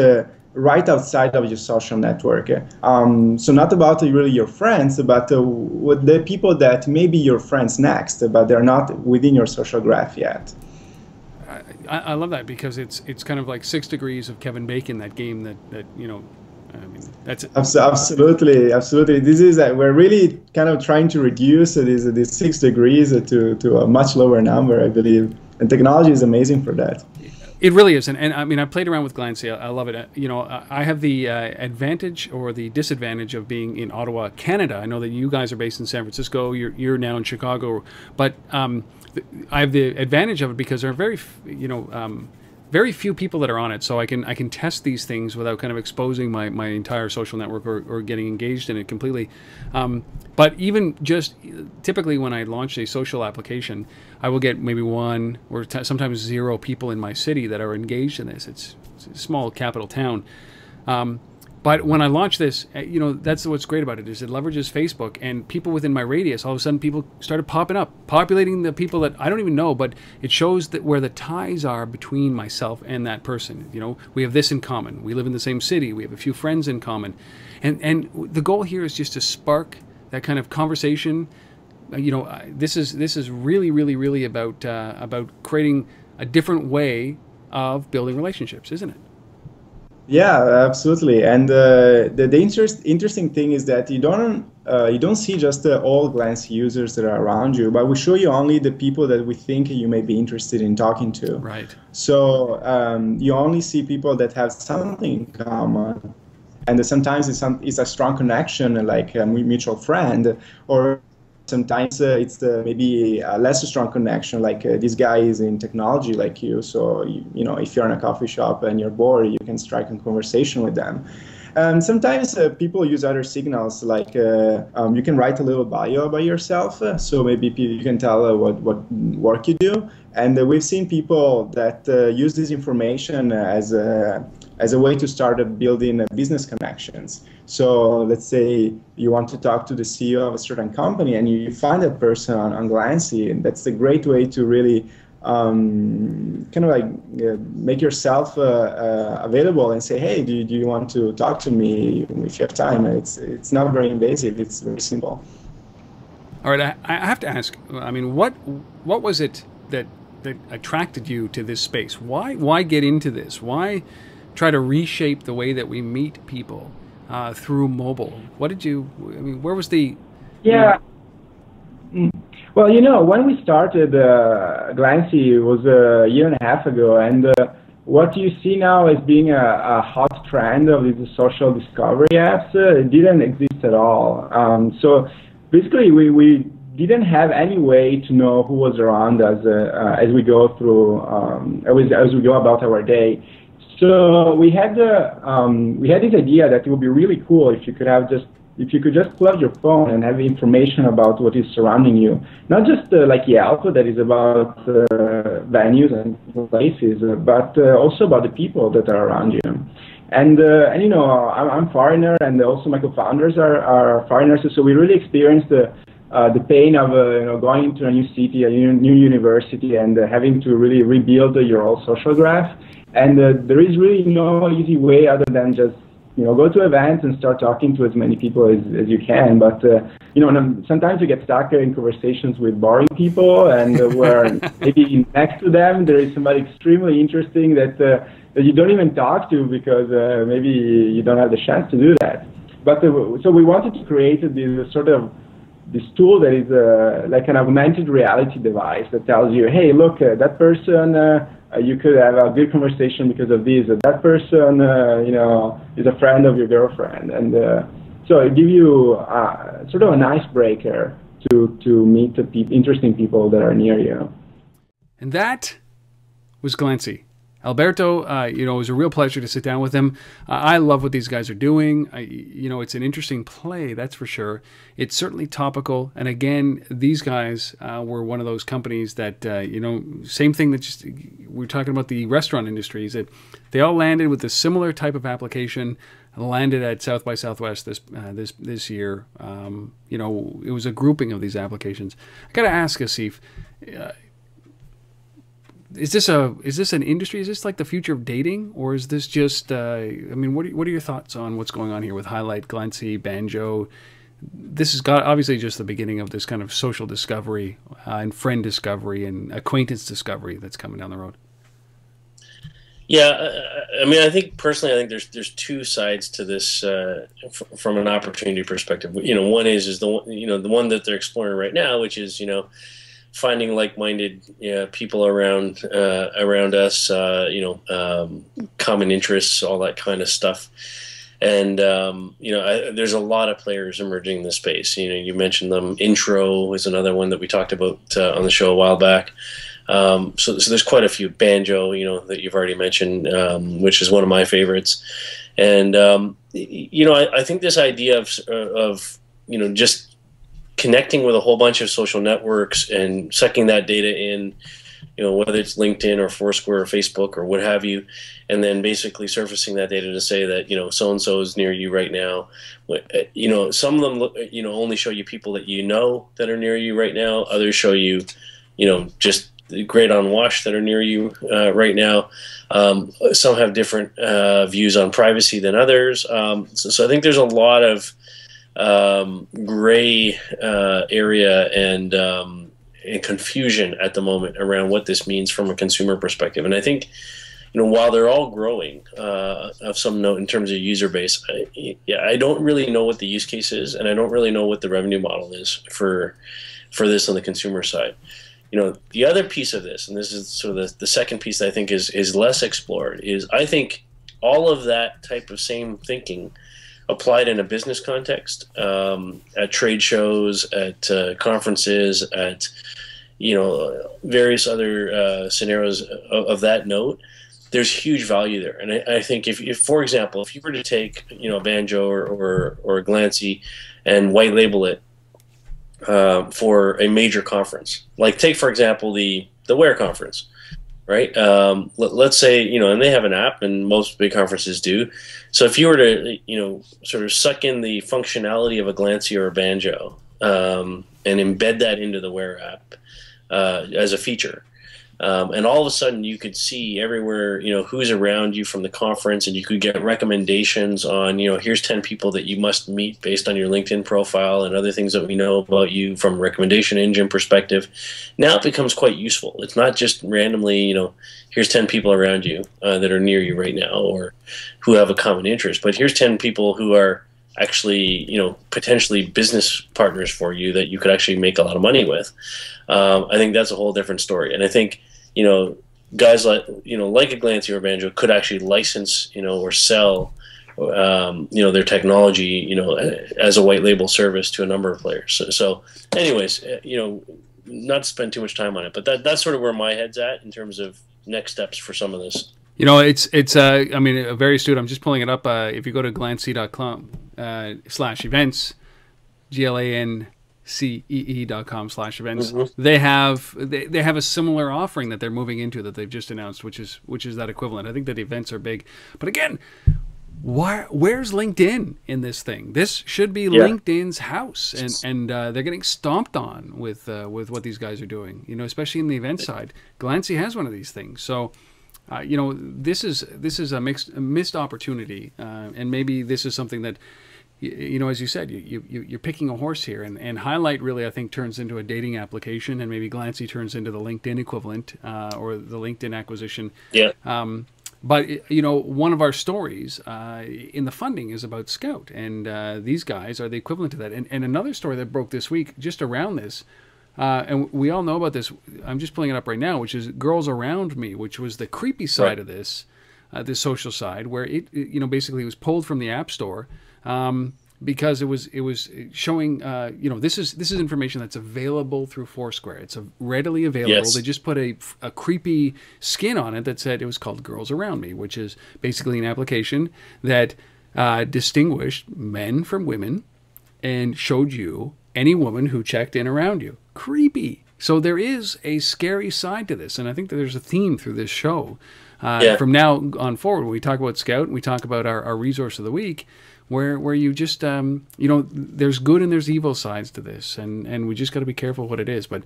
right outside of your social network. So not about really your friends, but with the people that may be your friends next, but they're not within your social graph yet. I love that because it's kind of like 6 degrees of Kevin Bacon, that game that you know, I mean, that's absolutely. This is we're really kind of trying to reduce these 6 degrees to a much lower number, I believe, and technology is amazing for that. It really is, and I mean, I played around with Glancee. I love it. You know, I have the advantage or the disadvantage of being in Ottawa, Canada. I know that you guys are based in San Francisco. You're now in Chicago, but I have the advantage of it because there are very few people that are on it, so I can test these things without kind of exposing my entire social network or getting engaged in it completely. But even just typically when I launch a social application, I will get maybe 1 or sometimes 0 people in my city that are engaged in this. It's a small capital town. But when I launch this, you know, that's what's great about it, is it leverages Facebook, and people within my radius, all of a sudden people started popping up, populating the people that I don't even know, but it shows that where the ties are between myself and that person. You know, we have this in common. We live in the same city. We have a few friends in common. And the goal here is just to spark that kind of conversation. You know, this is really, really, really about creating a different way of building relationships, isn't it? Yeah, absolutely. And the interesting thing is that you don't see just all Glancee users that are around you, but we show you only the people that we think you may be interested in talking to. Right. So you only see people that have something in common, and sometimes it's a strong connection, like a mutual friend, or sometimes it's maybe a less strong connection, like this guy is in technology like you, so you know, if you're in a coffee shop and you're bored, you can strike a conversation with them. And sometimes people use other signals, like you can write a little bio about yourself, so maybe you can tell what work you do. And we've seen people that use this information as a way to start building business connections. So let's say you want to talk to the CEO of a certain company, and you find that person on Glancee, and that's a great way to really kind of like make yourself available and say, hey, do you want to talk to me if you have time? It's not very invasive. It's very simple. All right, I have to ask. I mean, what was it that attracted you to this space? Why get into this? Why try to reshape the way that we meet people through mobile? What did you? I mean, where was the? Yeah. Well, when we started Glancee, it was a year and a half ago, and what you see now as being a hot trend of these social discovery apps, it didn't exist at all. So basically, we didn't have any way to know who was around us as we go through, as we go about our day. So we had this idea that it would be really cool if you could just plug your phone and have information about what is surrounding you. Not just like Yelp, that is about venues and places, but also about the people that are around you. And I'm foreigner, and also my co-founders are foreigners, so we really experienced the pain of going into a new city, a new university, and having to really rebuild your whole social graph. And there is really no easy way other than just go to events and start talking to as many people as you can. But sometimes you get stuck in conversations with boring people, and where maybe next to them there is somebody extremely interesting that you don't even talk to because maybe you don't have the chance to do that. But so we wanted to create this tool that is like an augmented reality device that tells you, hey, look, that person, you could have a good conversation because of this. That person, is a friend of your girlfriend. And so it gives you sort of an icebreaker to meet the interesting people that are near you. And that was Glancee. Alberto, it was a real pleasure to sit down with him. I love what these guys are doing. It's an interesting play, that's for sure. It's certainly topical. And again, these guys were one of those companies that, same thing that just we're talking about the restaurant industries, that they all landed with a similar type of application, landed at South by Southwest this year. It was a grouping of these applications. I got to ask, Asif, Is this an industry? Is this like the future of dating, or is this just? What are your thoughts on what's going on here with Highlight, Glancee, Banjo? This has got obviously just the beginning of this kind of social discovery and friend discovery and acquaintance discovery that's coming down the road. Yeah, I think personally, there's two sides to this from an opportunity perspective. One is the one that they're exploring right now, which is finding like-minded people around us, common interests, all that kind of stuff. And there's a lot of players emerging in the space. You mentioned them. Intro is another one that we talked about on the show a while back. So there's quite a few. Banjo, that you've already mentioned, which is one of my favorites. And I think this idea of just connecting with a whole bunch of social networks and sucking that data in, whether it's LinkedIn or Foursquare or Facebook or what have you, and then basically surfacing that data to say that, so-and-so is near you right now. Some of them, only show you people that that are near you right now. Others show you, just great on wash that are near you right now. Some have different views on privacy than others. So I think there's a lot of gray area and confusion at the moment around what this means from a consumer perspective. And I think, while they're all growing of some note in terms of user base, I don't really know what the use case is, and I don't really know what the revenue model is for this on the consumer side. The other piece of this, and this is sort of the second piece that I think is less explored, is I think all of that type of same thinking applied in a business context, at trade shows, at conferences, at various other scenarios of that note. There's huge value there, and I think if for example, if you were to take Banjo or Glancee and white label it for a major conference, like take for example the Wear conference. Right. Let's say, and they have an app, and most big conferences do. So if you were to, sort of suck in the functionality of a Glancee or a Banjo, and embed that into the Wear app as a feature, And all of a sudden you could see everywhere, who's around you from the conference, and you could get recommendations on, here's 10 people that you must meet based on your LinkedIn profile and other things that we know about you from a recommendation engine perspective. Now it becomes quite useful. It's not just randomly, here's 10 people around you that are near you right now or who have a common interest, but here's 10 people who are actually, potentially business partners for you that you could actually make a lot of money with. I think that's a whole different story. And I think, guys like, like a Glancee or Banjo could actually license, or sell, their technology, as a white label service to a number of players. So anyways, not to spend too much time on it, but that's sort of where my head's at in terms of next steps for some of this. It's I mean, very astute. I'm just pulling it up. If you go to glancee.com /events, glancee.com/events, they have a similar offering that they're moving into that they've just announced, which is that equivalent. I think that events are big, but again, where's LinkedIn in this thing? This should be LinkedIn's house, and they're getting stomped on with what these guys are doing. Especially in the event side. Glancee has one of these things, so. This is a missed opportunity, and maybe this is something that, as you said, you're picking a horse here, and Highlight really, I think, turns into a dating application, and maybe Glancee turns into the LinkedIn equivalent or the LinkedIn acquisition. Yeah. But one of our stories in the funding is about Skout, and these guys are the equivalent to that. And another story that broke this week, just around this. And we all know about this. I'm just pulling it up right now, which is Girls Around Me, which was the creepy side of this, this social side, where it basically was pulled from the App Store because it was showing this is information that's available through Foursquare. It's readily available. Yes. They just put a creepy skin on it that said it was called Girls Around Me, which is basically an application that distinguished men from women and showed you any woman who checked in around you. Creepy. So there is a scary side to this, and I think that there's a theme through this show. From now on forward, when we talk about Skout and we talk about our resource of the week, where you just there's good and there's evil sides to this, and we just got to be careful what it is. But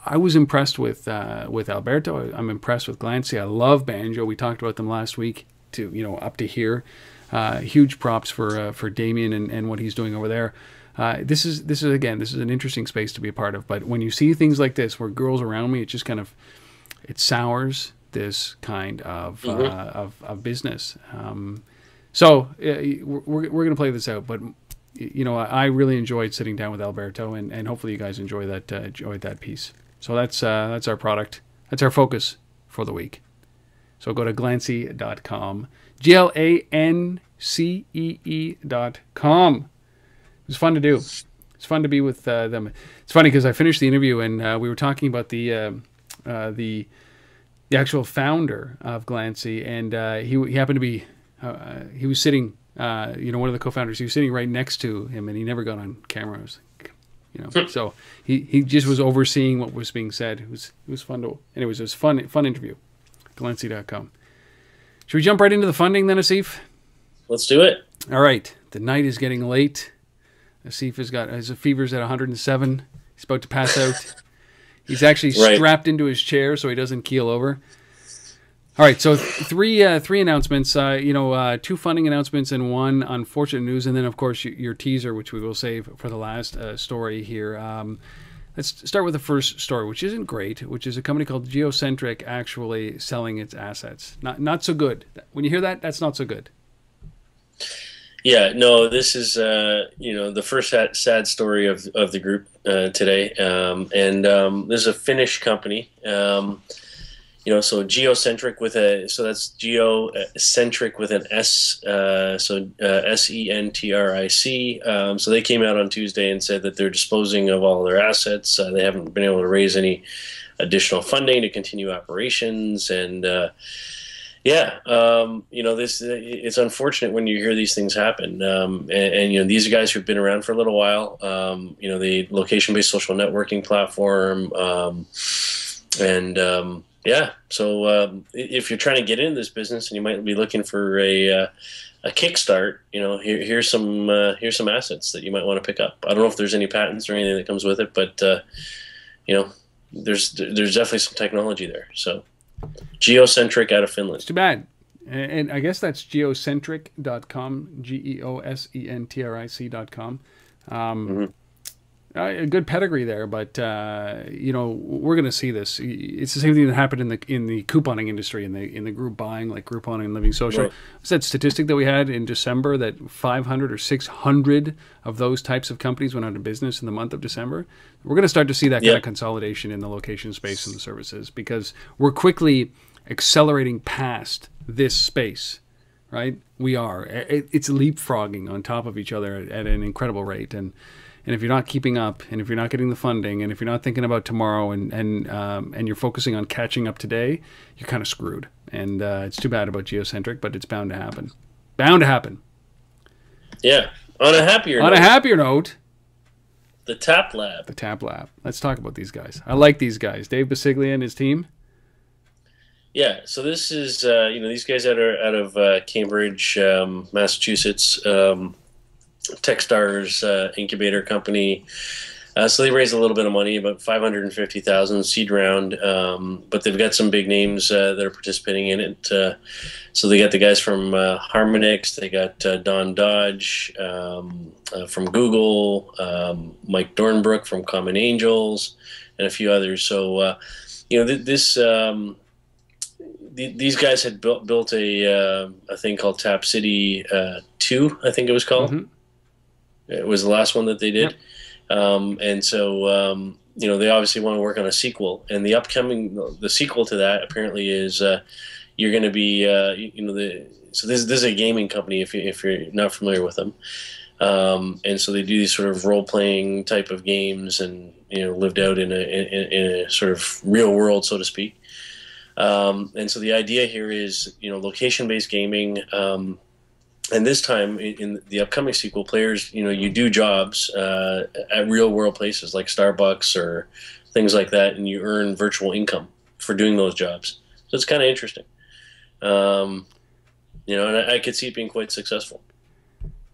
I was impressed with Alberto. I'm impressed with Glancee. I love Banjo. We talked about them last week up to here. Huge props for Damien and what he's doing over there. This is an interesting space to be a part of. But when you see things like this, where Girls Around Me, it just kind of it sours this kind of business. So we're going to play this out. But I really enjoyed sitting down with Alberto, and hopefully you guys enjoyed that piece. So that's our product. That's our focus for the week. So go to glancee.com, glancee.com. It was fun to do. It's fun to be with them. It's funny because I finished the interview and we were talking about the actual founder of Glancee, and he happened to be he was sitting one of the co-founders. He was sitting right next to him, and he never got on camera. So he just was overseeing what was being said. It was fun to. Anyways, it was fun interview. Glancee.com. Should we jump right into the funding then, Asif? Let's do it. All right. The night is getting late. Asif his fever's at 107. He's about to pass out. He's actually strapped into his chair so he doesn't keel over. All right, so three announcements. Two funding announcements and one unfortunate news, and then of course your teaser, which we will save for the last story here. Let's start with the first story, which isn't great, which is a company called Geosentric actually selling its assets. Not so good. When you hear that, that's not so good. Yeah, no, this is the first sad story of the group today, and this is a Finnish company. So Geosentric that's Geocentric with an S, Sentric. So they came out on Tuesday and said that they're disposing of all their assets. They haven't been able to raise any additional funding to continue operations, and it's unfortunate when you hear these things happen. And these are guys who've been around for a little while. The location-based social networking platform, So if you're trying to get into this business and you might be looking for a kickstart, here's some assets that you might want to pick up. I don't know if there's any patents or anything that comes with it, but there's definitely some technology there. So Geosentric out of Finland. It's too bad. And I guess that's geosentric.com, geosentric.com. A good pedigree there, but you know, we're going to see this. It's the same thing that happened in the couponing industry, in the group buying, like Groupon and Living Social. Right. What's that statistic that we had in December that 500 or 600 of those types of companies went out of business in the month of December? We're going to start to see that kind of consolidation in the location space and the services, because we're quickly accelerating past this space, right? We are. It's leapfrogging on top of each other at an incredible rate, and if you're not keeping up, and if you're not getting the funding, and if you're not thinking about tomorrow, and you're focusing on catching up today, you're kind of screwed. And it's too bad about Geocentric, but it's bound to happen. Bound to happen. Yeah. On a happier note, the Tap Lab. The Tap Lab. Let's talk about these guys. I like these guys. Dave Basiglia and his team. Yeah, so this is these guys out of Cambridge, Massachusetts, Techstars incubator company. So they raised a little bit of money, about $550,000 seed round, but they've got some big names that are participating in it. So they got the guys from Harmonix, they got Don Dodge from Google, Mike Dornbrook from Common Angels, and a few others. So these guys had built a thing called Tap City 2, I think it was called. Mm-hmm. It was the last one that they did. Yep. And so, they obviously want to work on a sequel. And the sequel to that apparently is you're going to be, so this is a gaming company if you're not familiar with them. And so they do these sort of role-playing type of games and, lived out in a sort of real world, so to speak. And so the idea here is, location-based gaming. And this time, in the upcoming sequel, players, you do jobs at real-world places like Starbucks or things like that, and you earn virtual income for doing those jobs. So it's kind of interesting. And I could see it being quite successful.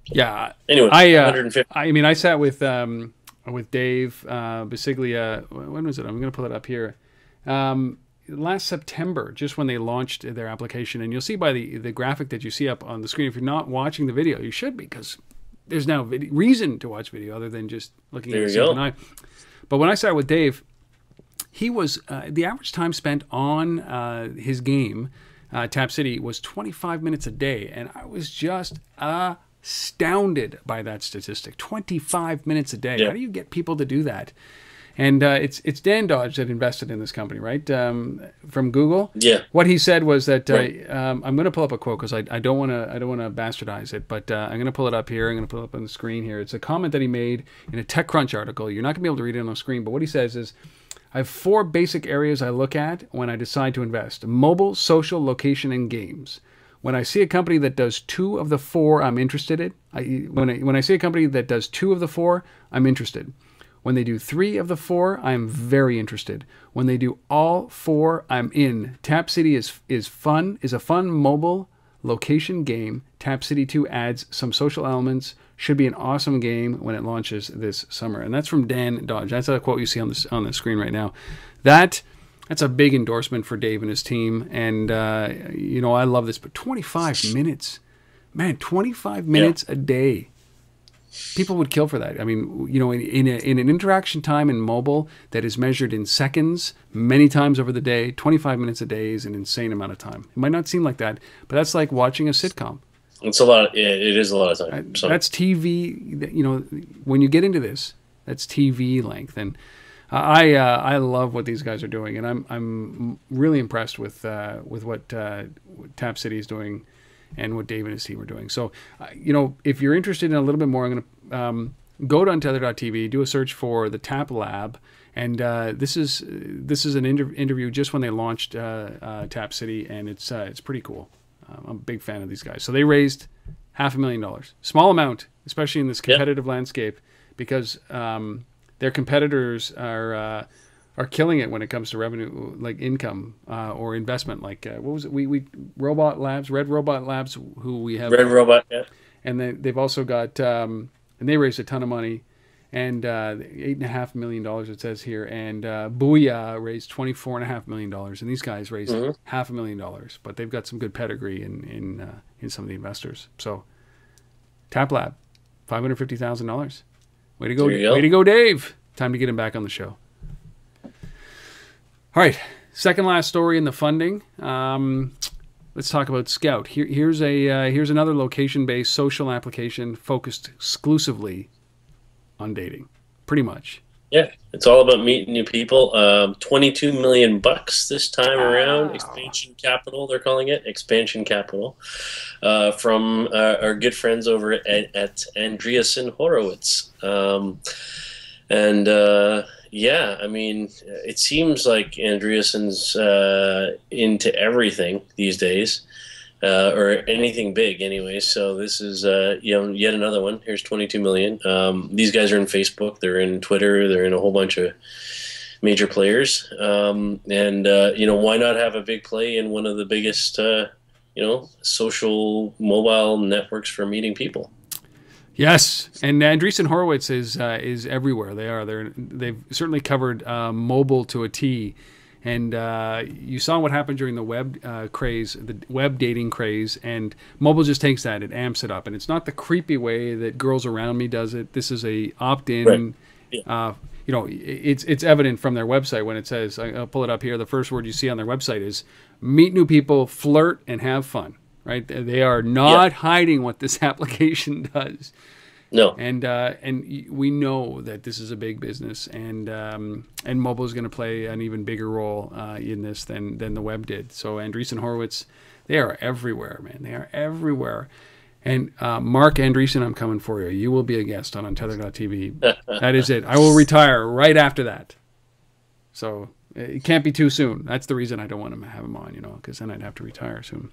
Yeah. Anyway, I sat with Dave Basiglia. When was it? I'm going to pull it up here. Last September, just when they launched their application, and you'll see by the graphic that you see up on the screen, if you're not watching the video, you should, because there's now reason to watch video other than just looking at the eye. But when I started with Dave, he was the average time spent on his game, Tap City, was 25 minutes a day, and I was just astounded by that statistic. 25 minutes a day. Yeah. How do you get people to do that? And it's Dan Dodge that invested in this company, right? From Google. Yeah. What he said was that I'm going to pull up a quote because I don't want to bastardize it, but I'm going to pull it up here. I'm going to pull it up on the screen here. It's a comment that he made in a TechCrunch article. You're not going to be able to read it on the screen, but what he says is, I have 4 basic areas I look at when I decide to invest: mobile, social, location, and games. When I see a company that does 2 of the 4, I'm interested in. When I see a company that does 2 of the 4, I'm interested. When they do 3 of the 4, I am very interested. When they do all 4, I'm in. Tap City is a fun mobile location game. Tap City 2 adds some social elements. Should be an awesome game when it launches this summer. And that's from Dan Dodge. That's a quote you see on the screen right now. That's a big endorsement for Dave and his team. And I love this. But 25 minutes, man, 25 minutes a day. People would kill for that. I mean, in an interaction time in mobile that is measured in seconds, many times over the day, 25 minutes a day is an insane amount of time. It might not seem like that, but that's like watching a sitcom. It's a lot. It is a lot of time. So. That's TV. When you get into this, that's TV length, and I love what these guys are doing, and I'm really impressed with what Tap City is doing and what Dave and his team are doing. So, if you're interested in a little bit more, I'm going to go to Untether.tv, do a search for the Tap Lab, and this is an interview just when they launched Tap City, and it's pretty cool. I'm a big fan of these guys. So they raised $500,000, small amount, especially in this competitive landscape, because their competitors are killing it when it comes to revenue, like income or investment. Like what was it? Red Robot Labs, who we have. Red Robot, yeah. And they've also got, and they raised a ton of money. And $8.5 million, it says here. And Booyah raised $24.5 million. And these guys raised $500,000. But they've got some good pedigree in some of the investors. So TapLab, $550,000. Way to go! Way to go, Dave! Time to get him back on the show. All right, second last story in the funding. Let's talk about Skout. Here's another location-based social application focused exclusively on dating, pretty much. Yeah, it's all about meeting new people. $22 million this time around. Expansion capital, they're calling it. Expansion capital from our good friends over at Andreessen Horowitz. Yeah, I mean, it seems like Andreessen's into everything these days. Or anything big anyway. So this is yet another one. Here's 22 million. These guys are in Facebook, they're in Twitter, they're in a whole bunch of major players. Why not have a big play in one of the biggest social mobile networks for meeting people? Yes, and Andreessen Horowitz is everywhere. They've certainly covered mobile to a T. And you saw what happened during the web craze, the web dating craze, and mobile just takes that, it amps it up. And it's not the creepy way that Girls Around Me does it. This is a opt-in. Right. Yeah. It's evident from their website when it says, I'll pull it up here, the first word you see on their website is meet new people, flirt, and have fun. Right? They are not hiding what this application does. No, and we know that this is a big business, and mobile is going to play an even bigger role in this than the web did. So Andreessen Horowitz, they are everywhere, man. They are everywhere. And Mark Andreessen, I'm coming for you. You will be a guest on Untethered.tv. That is it. I will retire right after that. So it can't be too soon. That's the reason I don't want to have him on, because then I'd have to retire soon.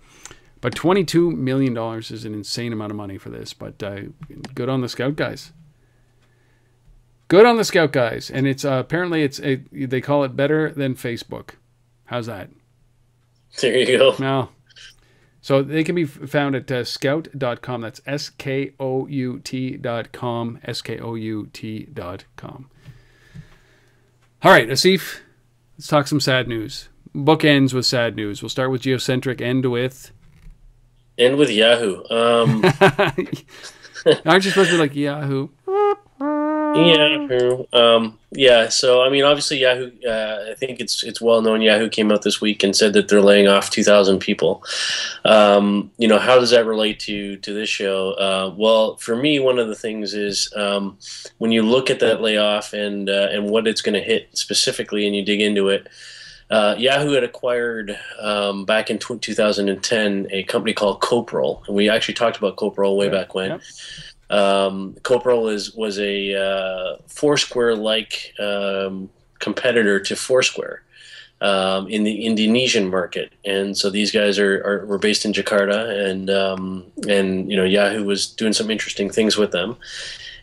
But $22 million is an insane amount of money for this. But good on the Skout guys. Good on the Skout guys. And it's apparently they call it better than Facebook. How's that? There you go. No. So they can be found at skout.com. That's SKOUT.com. SKOUT.com. All right, Asif, let's talk some sad news. Book ends with sad news. We'll start with Geosentric, end with Yahoo. Aren't you supposed to be like Yahoo? Yahoo. So I mean, obviously Yahoo. I think it's well known. Yahoo came out this week and said that they're laying off 2,000 people. How does that relate to this show? Well, for me, one of the things is when you look at that layoff and what it's going to hit specifically, and you dig into it. Yahoo had acquired back in 2010 a company called Coprol, and we actually talked about Coprol way back when. Yep. Coprol was a Foursquare-like competitor to Foursquare in the Indonesian market, and so these guys were based in Jakarta, and Yahoo was doing some interesting things with them.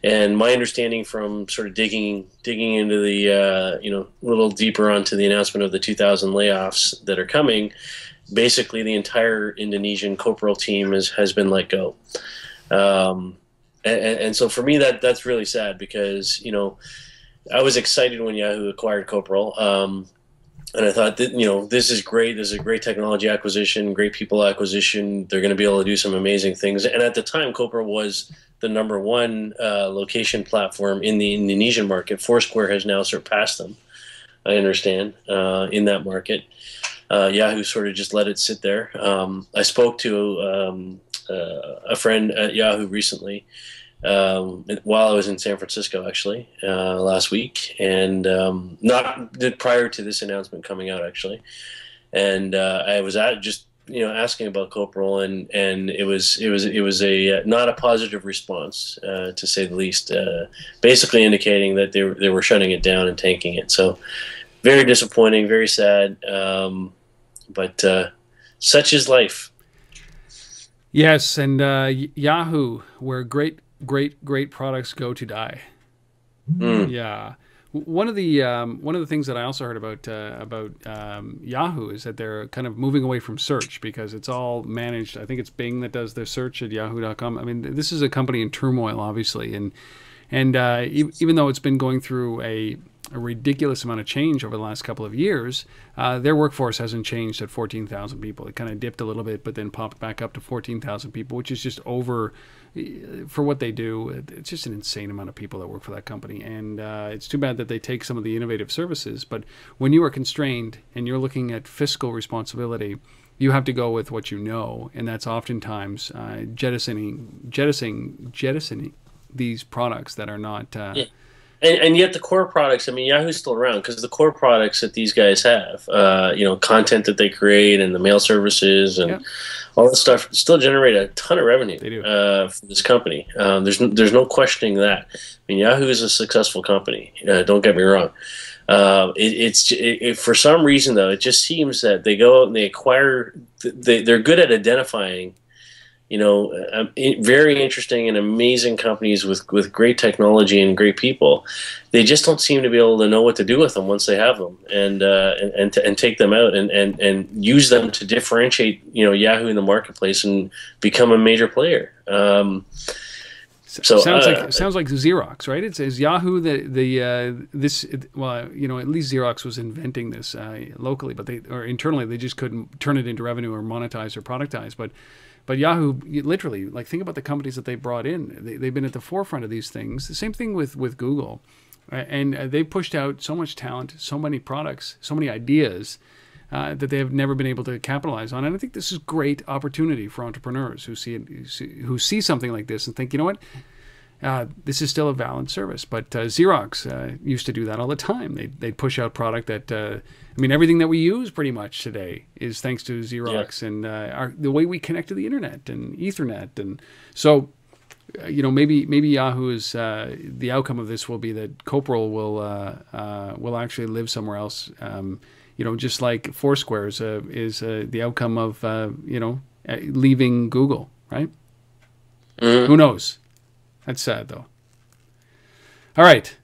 And my understanding from sort of digging into the a little deeper onto the announcement of the 2,000 layoffs that are coming, basically the entire Indonesian Coprol team has been let go. And so for me that's really sad because I was excited when Yahoo acquired Coprol, and I thought that this is great. This is a great technology acquisition, great people acquisition. They're going to be able to do some amazing things. And at the time, Coprol was the #1 location platform in the Indonesian market. Foursquare has now surpassed them, I understand, in that market. Yahoo sort of just let it sit there. I spoke to a friend at Yahoo recently while I was in San Francisco, actually, last week, and not prior to this announcement coming out, actually. And I was asking about Coprol, and it was a not a positive response, to say the least. Basically indicating that they were shutting it down and tanking it. So very disappointing, very sad. But such is life. Yes, and Yahoo, where great products go to die. Mm. Yeah. One of the things that I also heard about Yahoo is that they're kind of moving away from search because it's all managed. I think it's Bing that does their search at yahoo.com. I mean, this is a company in turmoil, obviously, and And even though it's been going through a ridiculous amount of change over the last couple of years, their workforce hasn't changed at 14,000 people. It kind of dipped a little bit, but then popped back up to 14,000 people, which is just over for what they do. It's just an insane amount of people that work for that company. And it's too bad that they take some of the innovative services. But when you are constrained and you're looking at fiscal responsibility, you have to go with what you know. And that's oftentimes jettisoning these products that are not... Yeah. And yet the core products, I mean, Yahoo's still around because the core products that these guys have, content that they create and the mail services and all that stuff still generate a ton of revenue for this company. There's no questioning that. I mean, Yahoo is a successful company. Don't get me wrong. For some reason, though, it just seems that they go out and they acquire, they're good at identifying very interesting and amazing companies with great technology and great people. They just don't seem to be able to know what to do with them once they have them, and take them out and use them to differentiate Yahoo in the marketplace and become a major player. So sounds like Xerox, right? Is Yahoo at least Xerox was inventing this locally, but internally they just couldn't turn it into revenue or monetize or productize. But Yahoo, literally, like, think about the companies that they brought in. They've been at the forefront of these things. The same thing with Google. And they pushed out so much talent, so many products, so many ideas that they have never been able to capitalize on. And I think this is great opportunity for entrepreneurs who see something like this and think, you know what? This is still a valid service. But Xerox used to do that all the time. They'd push out product that, everything that we use pretty much today is thanks to Xerox and the way we connect to the internet and Ethernet. And so, maybe Yahoo is, the outcome of this will be that Coprol will actually live somewhere else. Just like Foursquare is the outcome of, leaving Google, right? Mm-hmm. Who knows? That's sad, though. All right.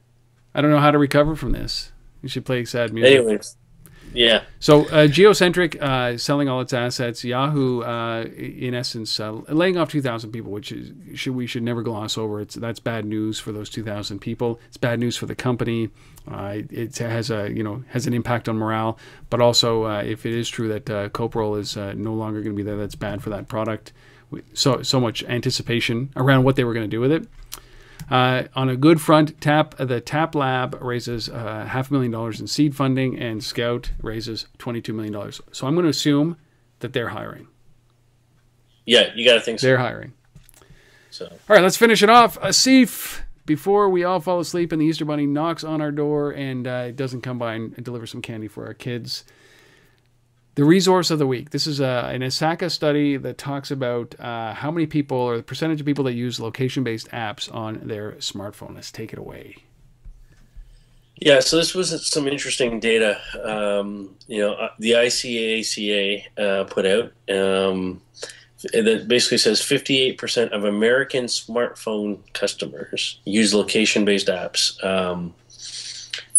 I don't know how to recover from this. You should play sad music. Anyways, yeah. So Geosentric selling all its assets. Yahoo, in essence, laying off 2,000 people, which we should never gloss over. That's bad news for those 2,000 people. It's bad news for the company. It has an impact on morale. But also, if it is true that Coprol is no longer going to be there, that's bad for that product. So much anticipation around what they were going to do with it. On a good front, the Tap Lab raises $500,000 in seed funding, and Skout raises $22 million. So I'm going to assume that they're hiring. Yeah, you got to think so. They're hiring. So, all right, let's finish it off. Asif, before we all fall asleep and the Easter Bunny knocks on our door and doesn't come by and deliver some candy for our kids. The resource of the week. This is an Osaka study that talks about how many people, or the percentage of people that use location-based apps on their smartphone. Let's take it away. Yeah, so this was some interesting data. The ICACA put out that basically says 58% of American smartphone customers use location-based apps.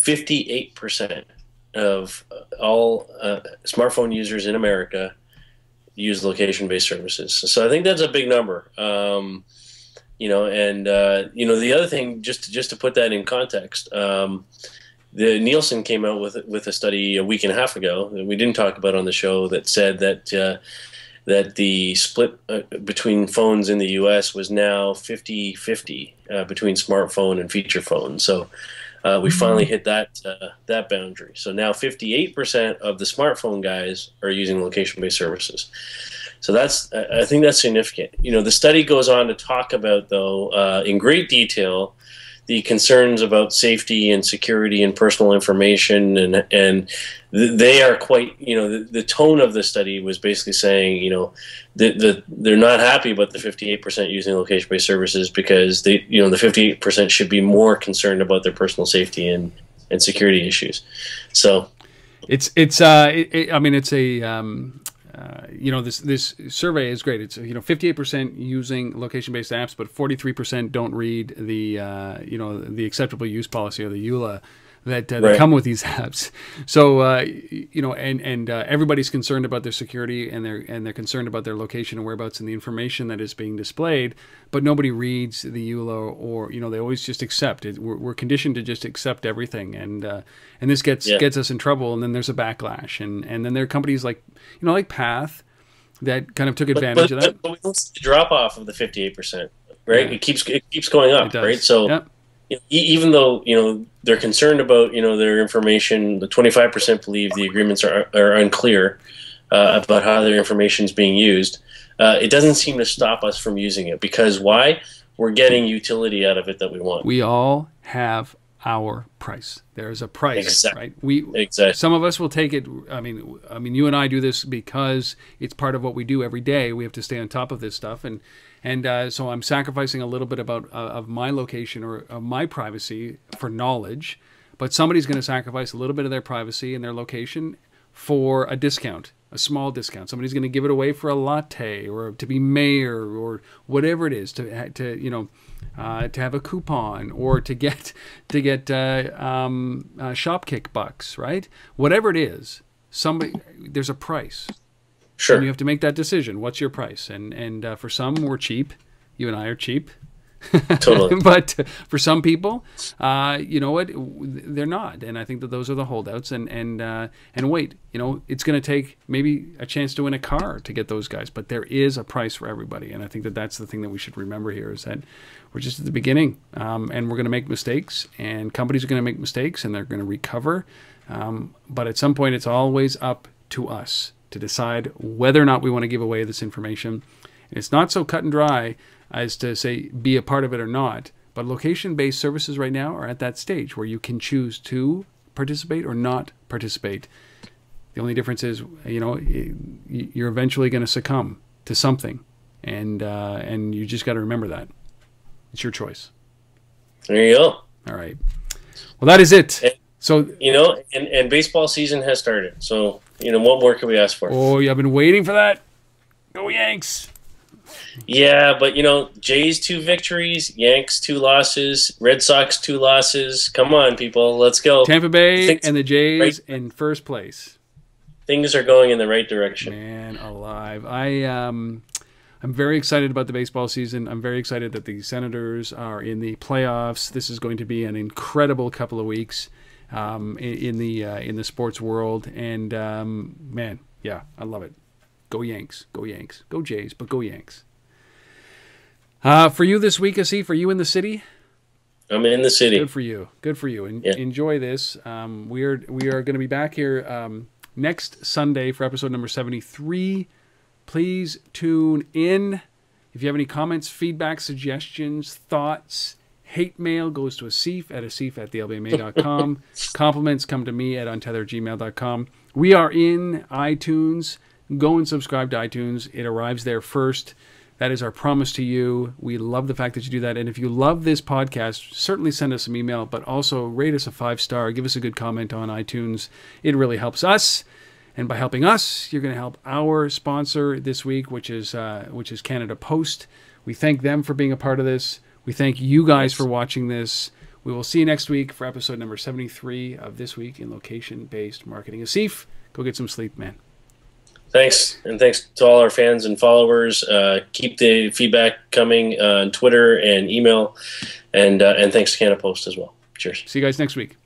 58%. Of all smartphone users in America use location-based services. So I think that's a big number. The other thing, just to put that in context, the Nielsen came out with a study a week and a half ago that we didn't talk about on the show that said that the split between phones in the U.S. was now 50-50 between smartphone and feature phones. So we finally hit that boundary. So now 58% of the smartphone guys are using location-based services. So I think that's significant. The study goes on to talk about, though, in great detail, the concerns about safety and security and personal information, and they are quite, the tone of the study was basically saying, they're not happy about the 58% using location-based services because the 58% should be more concerned about their personal safety and security issues. So this survey is great. It's 58% using location-based apps, but 43% don't read the acceptable use policy, or the EULA, that Right. come with these apps. So you know, and everybody's concerned about their security, and they're concerned about their location and whereabouts and the information that is being displayed, but nobody reads the EULA, or you know, they always just accept it. We're conditioned to just accept everything, and this gets us in trouble, and then there's a backlash, and then there are companies like, you know, like Path that kind of took advantage of that. But we don't see the drop off of the 58%, right? Yeah. It keeps going up, right? So. Yep. Even though, you know, they're concerned about, you know, their information, the 25% believe the agreements are unclear about how their information is being used. It doesn't seem to stop us from using it, because why? We're getting utility out of it that we want. We all have our price. There is a price, Exactly. right? Exactly. Some of us will take it. I mean, you and I do this because it's part of what we do every day. We have to stay on top of this stuff, and so I'm sacrificing a little bit of my location or of my privacy for knowledge, but somebody's going to sacrifice a little bit of their privacy and their location for a discount, a small discount. Somebody's going to give it away for a latte, or to be mayor, or whatever it is, to you know, to have a coupon, or to get Shopkick bucks, right? Whatever it is, there's a price. Sure. And you have to make that decision. What's your price? And for some, we're cheap. You and I are cheap. Totally. But for some people, you know what? They're not. And I think that those are the holdouts. And wait, you know, it's going to take maybe a chance to win a car to get those guys. But there is a price for everybody. And I think that that's the thing that we should remember here, is that we're just at the beginning. And we're going to make mistakes. And companies are going to make mistakes. And they're going to recover. But at some point, it's always up to us to decide whether or not we want to give away this information. And it's not so cut and dry as to say be a part of it or not, but location-based services right now are at that stage where you can choose to participate or not participate. The only difference is, you know, you're eventually going to succumb to something, and you just got to remember that. It's your choice. There you go. All right. Well, that is it. So, you know, and baseball season has started. So, you know, what more can we ask for? Oh, yeah, I've been waiting for that. Go Yanks. Yeah, but, you know, Jays 2 victories, Yanks 2 losses, Red Sox 2 losses. Come on, people. Let's go. Tampa Bay and the Jays in first place. Things are going in the right direction. Man alive. I'm very excited about the baseball season. I'm very excited that the Senators are in the playoffs. This is going to be an incredible couple of weeks in the sports world. And man, yeah, I love it. Go Yanks. Go Yanks. Go Jays, but go Yanks. For you this week, Asif, are you in the city? I'm in the city. Good for you. Good for you. And enjoy this. We are going to be back here next Sunday for episode number 73. Please tune in. If you have any comments, feedback, suggestions, thoughts, hate mail goes to asif@thealbma.com. Compliments come to me at untetheredgmail.com. We are in iTunes. Go and subscribe to iTunes. It arrives there first. That is our promise to you. We love the fact that you do that. And if you love this podcast, certainly send us some email, but also rate us a 5-star. Give us a good comment on iTunes. It really helps us. And by helping us, you're going to help our sponsor this week, which is Canada Post. We thank them for being a part of this. We thank you guys for watching this. We will see you next week for episode number 73 of This Week in Location-Based Marketing. Asif, go get some sleep, man. Thanks, and thanks to all our fans and followers. Keep the feedback coming on Twitter and email, and thanks to Canada Post as well. Cheers. See you guys next week.